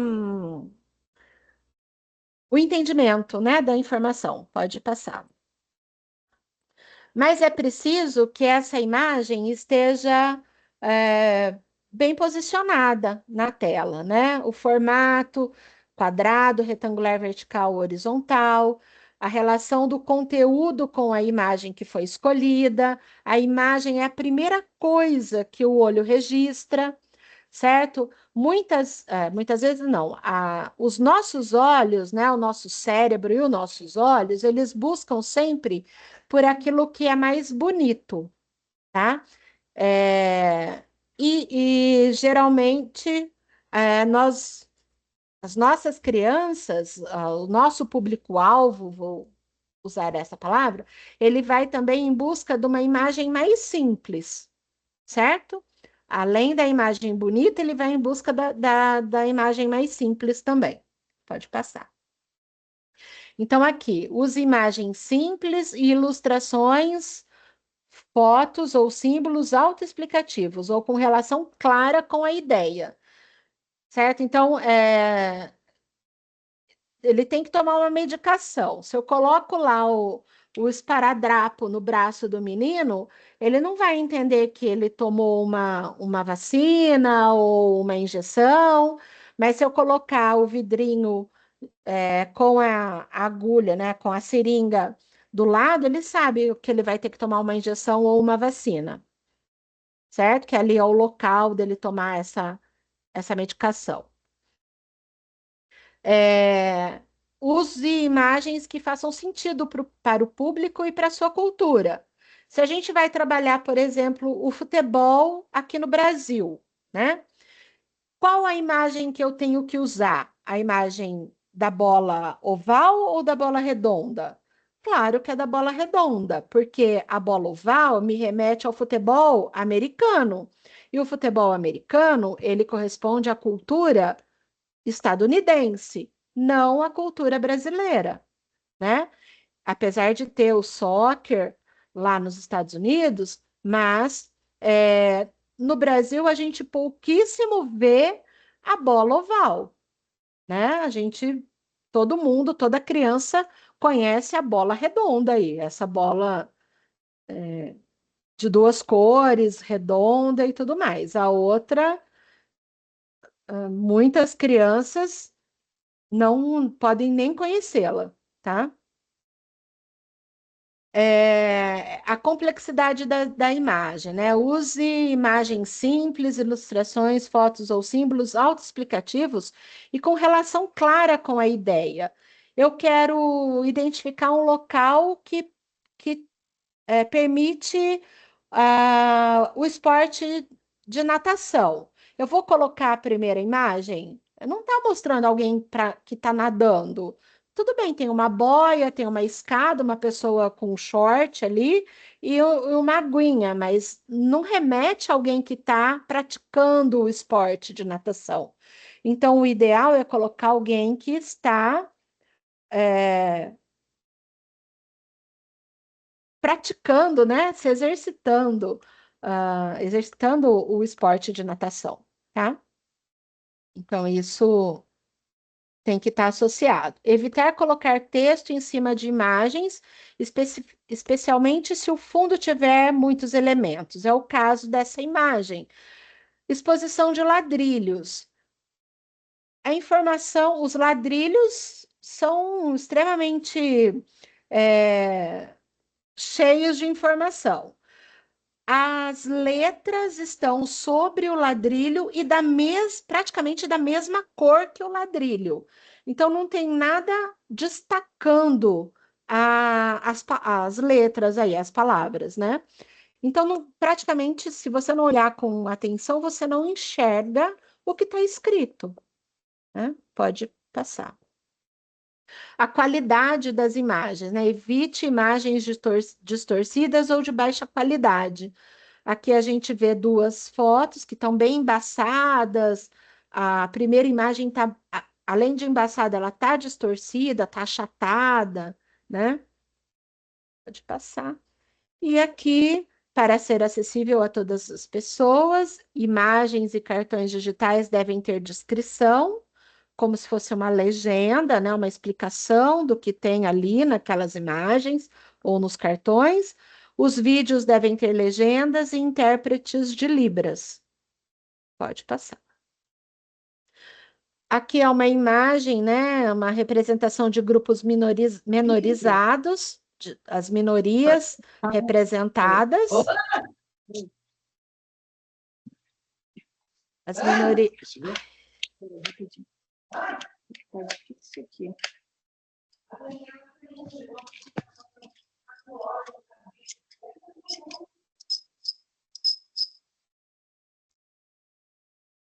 o entendimento, né, da informação. Pode passar. Mas é preciso que essa imagem esteja é, bem posicionada na tela, né? O formato quadrado, retangular, vertical, horizontal, a relação do conteúdo com a imagem que foi escolhida. A imagem é a primeira coisa que o olho registra, certo? Muitas vezes não. Os nossos olhos, né, o nosso cérebro e os nossos olhos, eles buscam sempre por aquilo que é mais bonito, tá? É, geralmente as nossas crianças, o nosso público-alvo, vou usar essa palavra, ele vai também em busca de uma imagem mais simples, certo? Além da imagem bonita, ele vai em busca da imagem mais simples também. Pode passar. Então, aqui, use imagens simples e ilustrações, fotos ou símbolos autoexplicativos ou com relação clara com a ideia, certo? Então, ele tem que tomar uma medicação. Se eu coloco lá o esparadrapo no braço do menino, ele não vai entender que ele tomou uma vacina ou uma injeção, mas se eu colocar o vidrinho com a agulha, né, com a seringa do lado, ele sabe que ele vai ter que tomar uma injeção ou uma vacina, certo? Que ali é o local dele tomar essa medicação. É, use imagens que façam sentido para o público e para a sua cultura. Se a gente vai trabalhar, por exemplo, o futebol aqui no Brasil, né? Qual a imagem que eu tenho que usar? A imagem da bola oval ou da bola redonda? Claro que é da bola redonda, porque a bola oval me remete ao futebol americano. E o futebol americano, ele corresponde à cultura estadunidense, não à cultura brasileira, né? Apesar de ter o soccer lá nos Estados Unidos, mas no Brasil a gente pouquíssimo vê a bola oval, né? Todo mundo, toda criança conhece a bola redonda aí, essa bola de 2 cores, redonda e tudo mais. A outra, muitas crianças não podem nem conhecê-la, tá? a complexidade da imagem, né? Use imagens simples, ilustrações, fotos ou símbolos autoexplicativos e com relação clara com a ideia. Eu quero identificar um local que permite o esporte de natação. Eu vou colocar a primeira imagem, não está mostrando alguém que está nadando. Tudo bem, tem uma boia, tem uma escada, uma pessoa com um short ali e uma aguinha, mas não remete a alguém que está praticando o esporte de natação. Então, o ideal é colocar alguém que está praticando, né? Se exercitando, exercitando o esporte de natação, tá? Então, isso tem que estar associado. Evitar colocar texto em cima de imagens, especialmente se o fundo tiver muitos elementos. É o caso dessa imagem. Exposição de ladrilhos. A informação, os ladrilhos são extremamente cheios de informação. As letras estão sobre o ladrilho e praticamente da mesma cor que o ladrilho. Então, não tem nada destacando as letras aí, as palavras, né? Então, praticamente, se você não olhar com atenção, você não enxerga o que está escrito, né? Pode passar. A qualidade das imagens, né? Evite imagens distorcidas ou de baixa qualidade. Aqui a gente vê duas fotos que estão bem embaçadas. A primeira imagem está, além de embaçada, ela está distorcida, está achatada, né? Pode passar. E aqui, para ser acessível a todas as pessoas, imagens e cartões digitais devem ter descrição, como se fosse uma legenda, né? Uma explicação do que tem ali naquelas imagens ou nos cartões. Os vídeos devem ter legendas e intérpretes de Libras. Pode passar. Aqui é uma imagem, né? Uma representação de grupos menorizados, as minorias representadas. As minorias.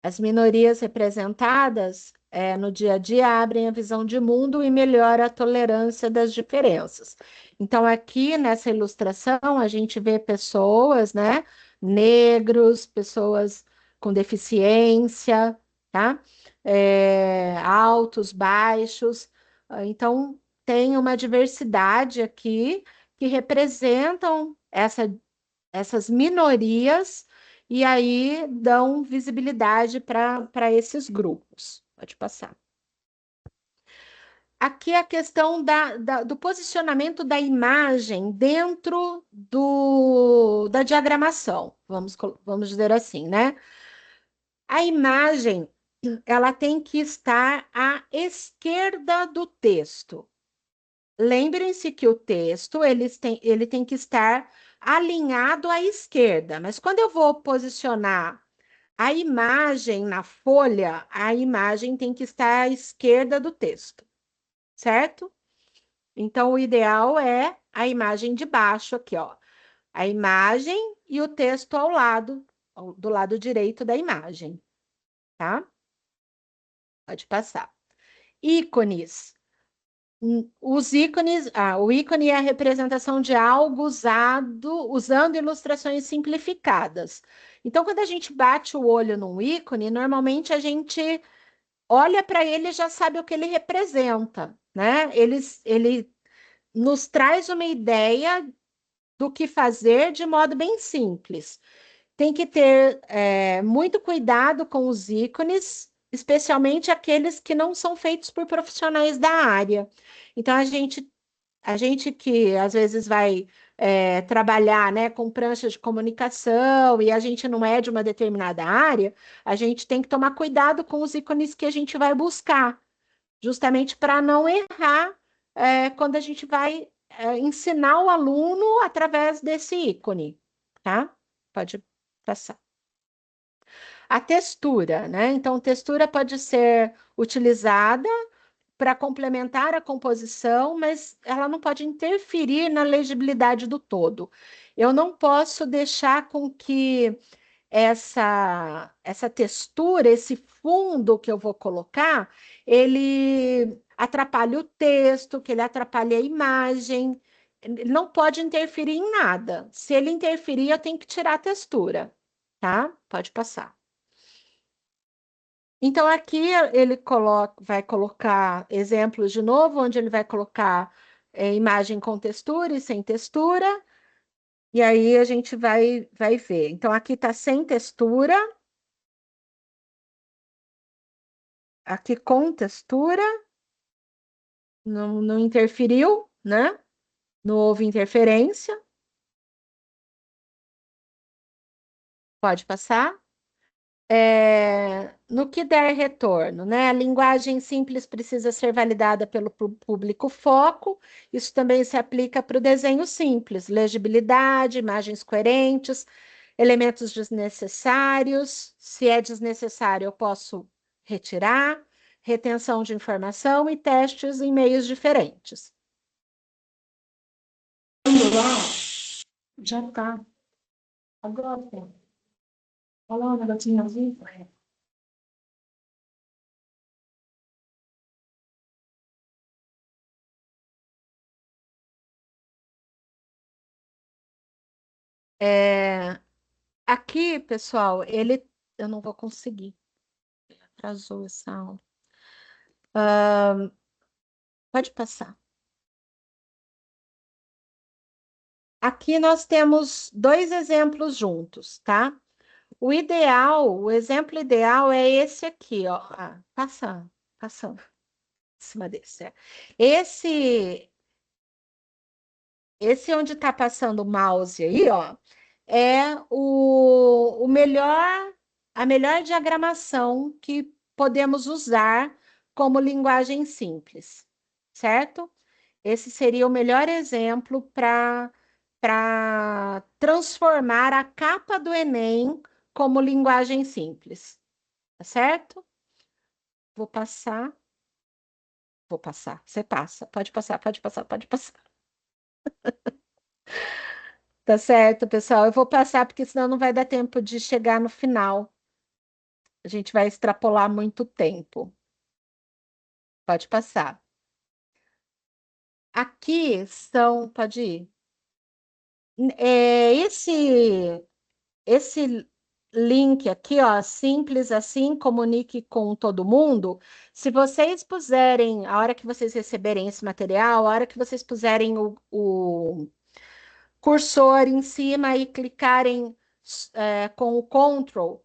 As minorias representadas no dia a dia abrem a visão de mundo e melhora a tolerância das diferenças. Então, aqui nessa ilustração, a gente vê pessoas, né, negros, pessoas com deficiência, tá? Altos, baixos. Então, tem uma diversidade aqui que representam essas minorias e aí dão visibilidade para esses grupos. Pode passar. Aqui é a questão do posicionamento da imagem dentro da diagramação, vamos dizer assim, né? A imagem, ela tem que estar à esquerda do texto. Lembrem-se que o texto ele tem que estar alinhado à esquerda, mas quando eu vou posicionar a imagem na folha, a imagem tem que estar à esquerda do texto, certo? Então, o ideal é a imagem de baixo aqui, ó. A imagem e o texto ao lado, do lado direito da imagem, tá? Pode passar. Ícones. Os ícones, o ícone é a representação de algo usando ilustrações simplificadas. Então, quando a gente bate o olho num ícone, normalmente a gente olha para ele e já sabe o que ele representa, né? Ele nos traz uma ideia do que fazer de modo bem simples. Tem que ter muito cuidado com os ícones, especialmente aqueles que não são feitos por profissionais da área. Então, a gente que às vezes vai trabalhar, né, com pranchas de comunicação e a gente não é de uma determinada área, a gente tem que tomar cuidado com os ícones que a gente vai buscar, justamente para não errar quando a gente vai ensinar o aluno através desse ícone, tá? Pode passar. A textura, né? Então, textura pode ser utilizada para complementar a composição, mas ela não pode interferir na legibilidade do todo. Eu não posso deixar com que essa textura, esse fundo que eu vou colocar, ele atrapalhe o texto, que ele atrapalhe a imagem. Ele não pode interferir em nada. Se ele interferir, eu tenho que tirar a textura, tá? Pode passar. Então, aqui ele vai colocar exemplos de novo, onde ele vai colocar imagem com textura e sem textura, e aí a gente vai ver. Então, aqui está sem textura, aqui com textura, não interferiu, né? Não houve interferência. Pode passar. No que der retorno, né? A linguagem simples precisa ser validada pelo público foco. Isso também se aplica para o desenho simples, legibilidade, imagens coerentes, elementos desnecessários. Se é desnecessário, eu posso retirar, retenção retenção de testes em meios diferentes. Já tá. Agora, olha lá o negocinho azul. Aqui, pessoal, eu não vou conseguir. Atrasou essa aula. Pode passar. Aqui nós temos dois exemplos juntos, tá? O exemplo ideal é esse aqui, ó. Passando em cima desse. Esse onde está passando o mouse aí, ó, é o melhor, a melhor diagramação que podemos usar como linguagem simples, certo? Esse seria o melhor exemplo para transformar a capa do Enem como linguagem simples, tá certo? Vou passar. Vou passar. Você passa. Pode passar, pode passar, pode passar. Tá certo, pessoal? Eu vou passar porque senão não vai dar tempo de chegar no final. A gente vai extrapolar muito tempo. Pode passar. Aqui são, pode ir. Esse link aqui, ó, simples assim, comunique com todo mundo. Se vocês puserem, a hora que vocês receberem esse material, a hora que vocês puserem o cursor em cima e clicarem com o Ctrl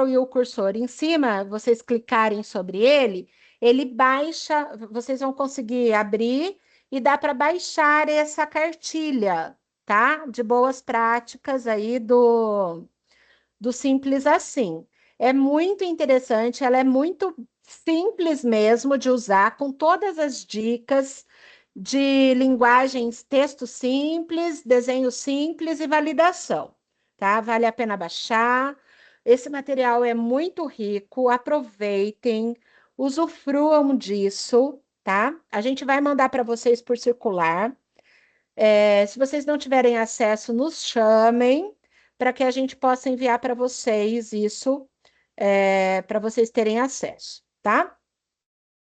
e o cursor em cima, vocês clicarem sobre ele, ele baixa, vocês vão conseguir abrir e dá para baixar essa cartilha, tá? De boas práticas aí do Simples Assim. É muito interessante, ela é muito simples mesmo de usar, com todas as dicas de linguagens, texto simples, desenho simples e validação, tá? Vale a pena baixar. Esse material é muito rico, aproveitem, usufruam disso, tá? A gente vai mandar para vocês por circular. Se vocês não tiverem acesso, nos chamem para que a gente possa enviar para vocês isso, para vocês terem acesso, tá?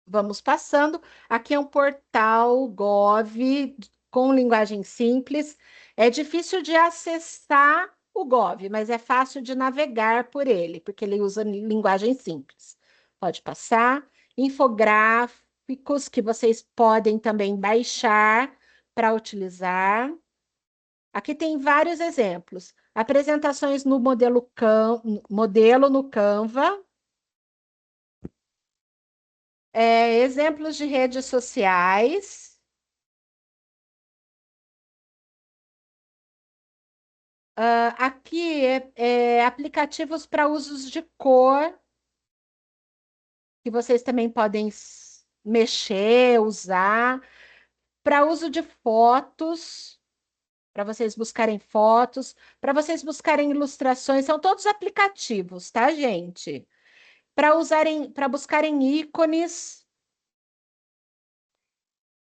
Vamos passando. Aqui é um portal Gov com linguagem simples. É difícil de acessar o Gov, mas é fácil de navegar por ele, porque ele usa linguagem simples. Pode passar. Infográficos que vocês podem também baixar para utilizar. Aqui tem vários exemplos. Apresentações no modelo no Canva. Exemplos de redes sociais. Aqui aplicativos para usos de cor, que vocês também podem mexer, usar. para uso de fotos, para vocês buscarem fotos, para vocês buscarem ilustrações, são todos aplicativos, tá, gente? Para buscarem ícones,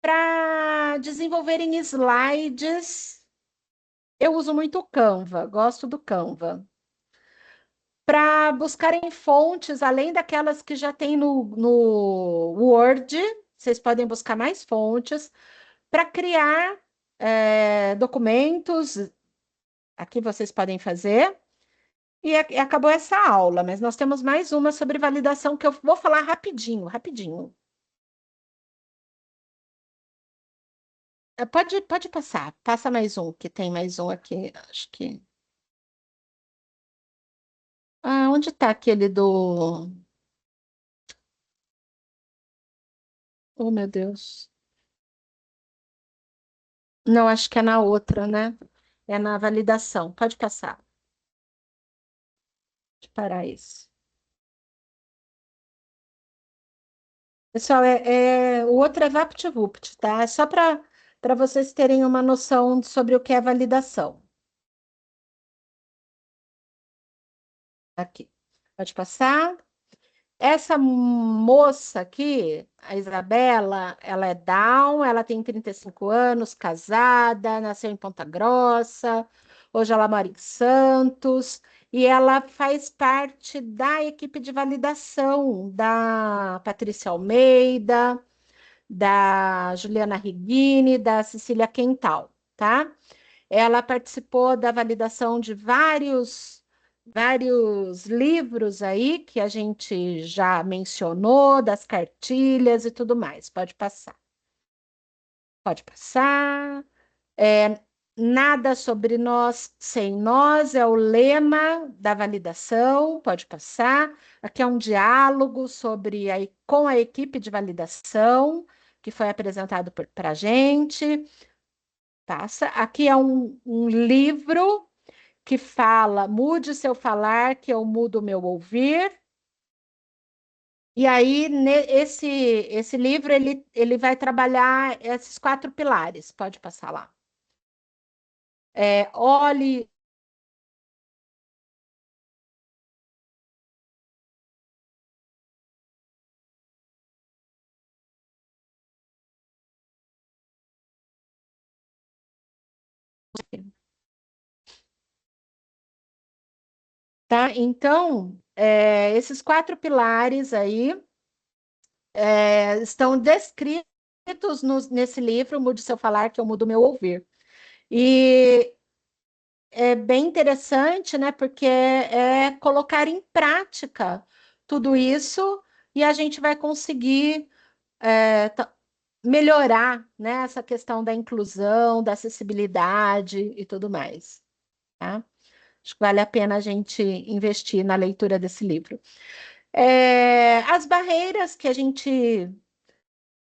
para desenvolverem slides. Eu uso muito o Canva, gosto do Canva. Para buscarem fontes, além daquelas que já tem no Word, vocês podem buscar mais fontes para criar documentos. Aqui vocês podem fazer. E acabou essa aula, mas nós temos mais uma sobre validação que eu vou falar rapidinho, rapidinho. Pode passar, passa mais um, que tem mais um aqui, acho que. Ah, onde está aquele do. Oh, meu Deus. Não, acho que é na outra, né? É na validação. Pode passar. Deixa eu parar isso. Pessoal, o outro é VaptVupt, tá? É só para vocês terem uma noção sobre o que é validação. Aqui. Pode passar. Essa moça aqui, a Isabela, ela é Down, ela tem 35 anos, casada, nasceu em Ponta Grossa, hoje ela mora em Santos, e ela faz parte da equipe de validação da Patrícia Almeida, da Juliana Rigini, da Cecília Quental, tá? Ela participou da validação de vários livros aí que a gente já mencionou, das cartilhas e tudo mais. Pode passar. Pode passar. Nada sobre nós sem nós é o lema da validação. Pode passar. Aqui é um diálogo com a equipe de validação que foi apresentado para a gente. Passa. Aqui é um livro que fala, mude seu falar, que eu mudo o meu ouvir. E aí, esse livro, ele vai trabalhar esses 4 pilares. Pode passar lá. Olhe... Tá? Então, esses 4 pilares aí estão descritos nesse livro, Mude Seu Falar, que eu mudo meu ouvir. E é bem interessante, né? Porque é colocar em prática tudo isso e a gente vai conseguir melhorar, né, essa questão da inclusão, da acessibilidade e tudo mais. Tá? Acho que vale a pena a gente investir na leitura desse livro. As barreiras que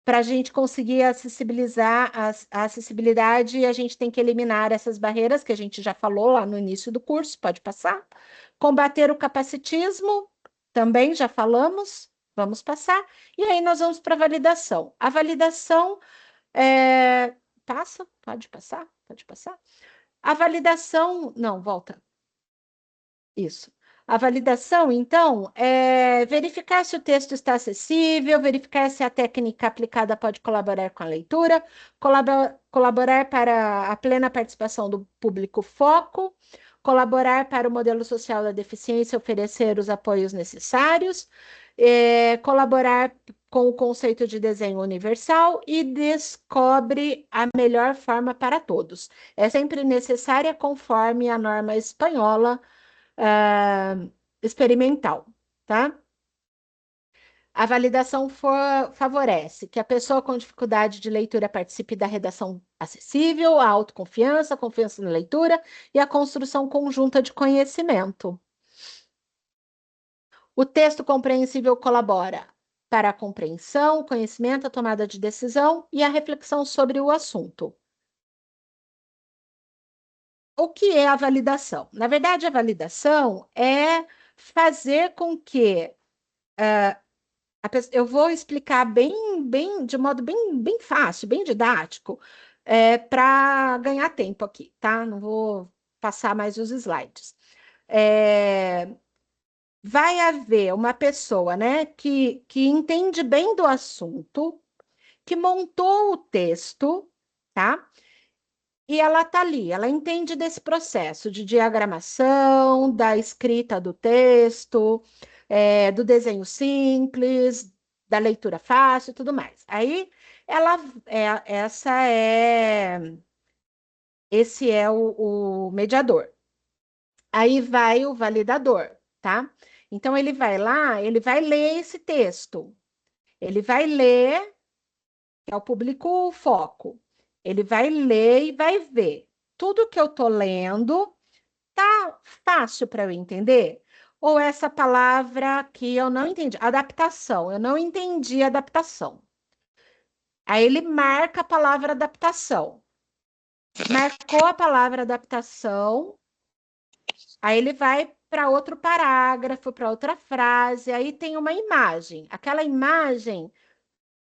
para a gente conseguir acessibilizar a acessibilidade, a gente tem que eliminar essas barreiras que a gente já falou lá no início do curso, pode passar. Combater o capacitismo, também já falamos, vamos passar. E aí nós vamos para a validação. A validação passa, pode passar, pode passar. A validação, não, volta. Isso. A validação, então, é verificar se o texto está acessível, verificar se a técnica aplicada pode colaborar com a leitura, colaborar para a plena participação do público-foco, colaborar para o modelo social da deficiência, oferecer os apoios necessários, colaborar com o conceito de desenho universal e descobre a melhor forma para todos. É sempre necessária conforme a norma espanhola experimental, tá? A validação favorece que a pessoa com dificuldade de leitura participe da redação acessível, a autoconfiança, a confiança na leitura e a construção conjunta de conhecimento. O texto compreensível colabora para a compreensão, o conhecimento, a tomada de decisão e a reflexão sobre o assunto. O que é a validação? Na verdade, a validação é fazer com que Eu vou explicar de modo bem fácil, bem didático, para ganhar tempo aqui, tá? Não vou passar mais os slides. É, vai haver uma pessoa, né, que entende bem do assunto, que montou o texto, tá? E ela tá ali, ela entende desse processo de diagramação, da escrita do texto, do desenho simples, da leitura fácil e tudo mais. Aí ela esse é o mediador. Aí vai o validador, tá? Então ele vai lá, ele vai ler esse texto. Ele vai ler, que é o público foco. Ele vai ler e vai ver. Tudo que eu tô lendo tá fácil para eu entender? Ou essa palavra que eu não entendi? Adaptação. Eu não entendi adaptação. Aí ele marca a palavra adaptação. Marcou a palavra adaptação, aí ele vai para outro parágrafo, para outra frase, aí tem uma imagem. Aquela imagem,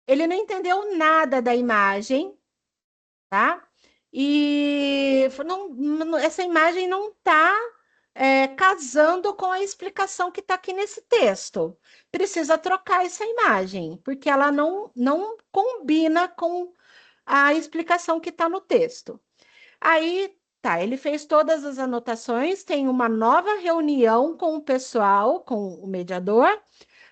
ele não entendeu nada da imagem, tá? E essa imagem não está casando com a explicação que está aqui nesse texto. Precisa trocar essa imagem, porque ela não combina com a explicação que está no texto. Aí, tá, ele fez todas as anotações, tem uma nova reunião com o pessoal, com o mediador,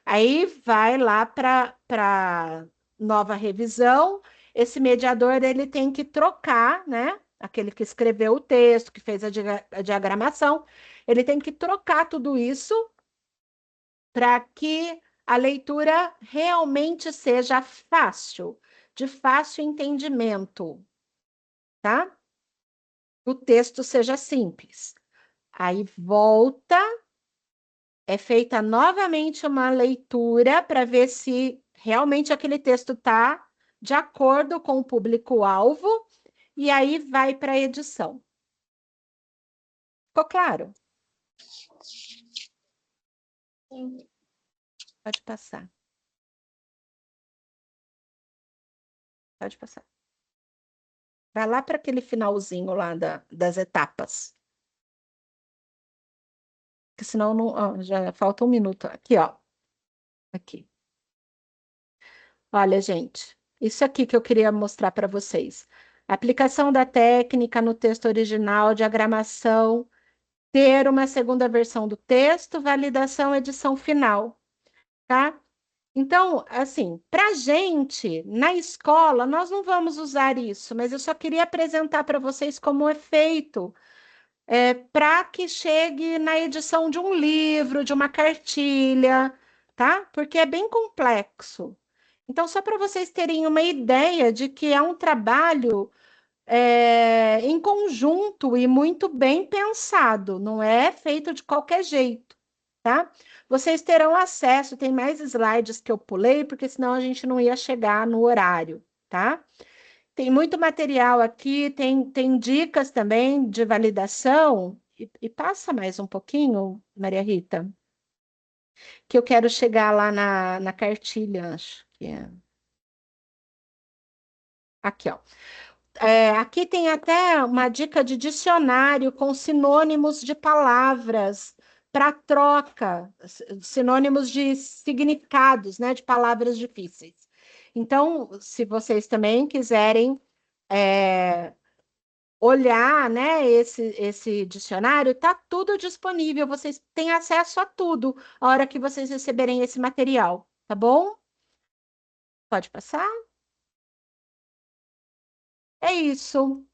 aí vai lá para nova revisão. Esse mediador ele tem que trocar, né? Aquele que escreveu o texto, que fez a diagramação, ele tem que trocar tudo isso para que a leitura realmente seja fácil, de fácil entendimento, tá? O texto seja simples. Aí volta, é feita novamente uma leitura para ver se realmente aquele texto está de acordo com o público-alvo, e aí vai para a edição. Ficou claro? Sim. Pode passar. Pode passar. Vai lá para aquele finalzinho lá das etapas. Porque senão não, ó, já falta um minuto. Aqui, ó. Aqui. Olha, gente, isso aqui que eu queria mostrar para vocês. Aplicação da técnica no texto original, diagramação, ter uma segunda versão do texto, validação, edição final, tá? Então, assim, para gente, na escola, nós não vamos usar isso, mas eu só queria apresentar para vocês como é feito, para que chegue na edição de um livro, de uma cartilha, tá? Porque é bem complexo. Então, só para vocês terem uma ideia de que é um trabalho em conjunto e muito bem pensado, não é feito de qualquer jeito, tá? Vocês terão acesso, tem mais slides que eu pulei, porque senão a gente não ia chegar no horário, tá? Tem muito material aqui, tem dicas também de validação, e passa mais um pouquinho, Maria Rita, que eu quero chegar lá na cartilha, acho que é. Aqui, ó. Aqui tem até uma dica de dicionário com sinônimos de palavras para troca, sinônimos de significados, né, de palavras difíceis. Então, se vocês também quiserem é, olhar, né, esse dicionário, está tudo disponível, vocês têm acesso a tudo a hora que vocês receberem esse material, tá bom? Pode passar? É isso.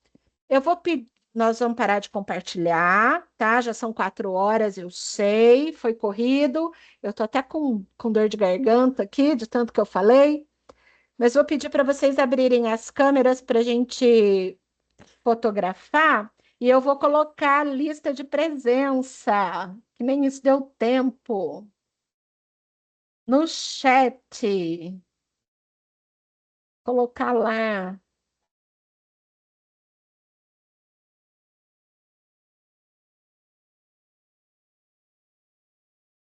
Eu vou pedir, nós vamos parar de compartilhar, tá? Já são 4 horas, eu sei, foi corrido. Eu tô até com dor de garganta aqui, de tanto que eu falei. Mas vou pedir para vocês abrirem as câmeras para a gente fotografar e eu vou colocar a lista de presença, que nem isso deu tempo, no chat. Colocar lá.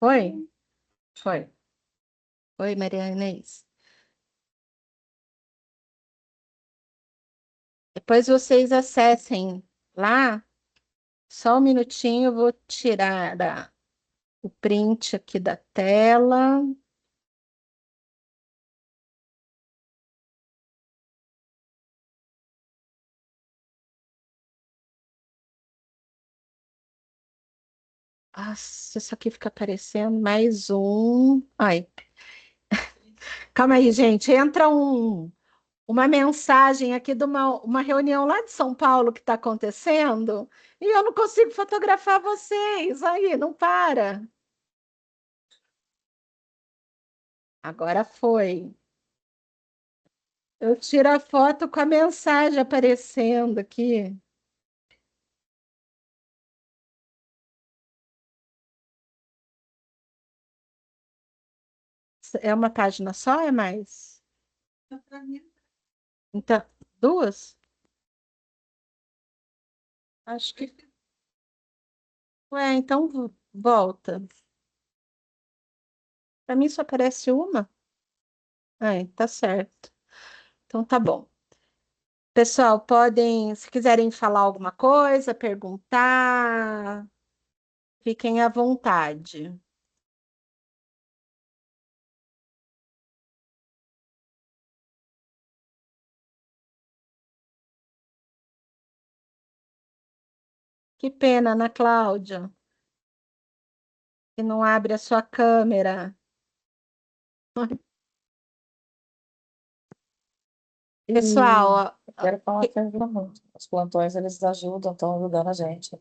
Foi? Foi. Oi, Maria Inês. Depois vocês acessem lá, só um minutinho, eu vou tirar o print aqui da tela. Nossa, isso aqui fica aparecendo mais um. Ai, calma aí, gente. Entra uma mensagem aqui de uma reunião lá de São Paulo que está acontecendo e eu não consigo fotografar vocês. Aí, não para. Agora foi. Eu tiro a foto com a mensagem aparecendo aqui. É uma página só, é mais? Então, duas? Acho que. Ué, então volta. Para mim só aparece uma. É, tá certo. Então tá bom. Pessoal, podem, se quiserem falar alguma coisa, perguntar, fiquem à vontade. Que pena, Ana Cláudia, que não abre a sua câmera. Pessoal, Quero falar que ajuda muito. Os plantões, eles ajudam, estão ajudando a gente.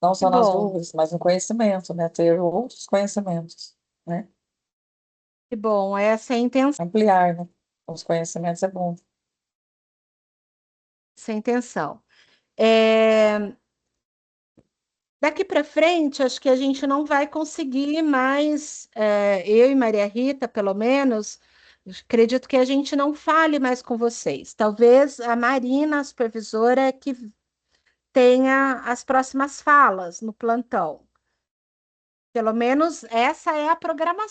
Não que só nas bom, dúvidas, mas no conhecimento, né? Ter outros conhecimentos, né? que bom. Essa é a intenção. Ampliar, né? Os conhecimentos é bom. Essa é a intenção. É, daqui para frente, acho que a gente não vai conseguir mais, eu e Maria Rita, pelo menos, acredito que a gente não fale mais com vocês. Talvez a Marina, a supervisora, que tenha as próximas falas no plantão. Pelo menos essa é a programação.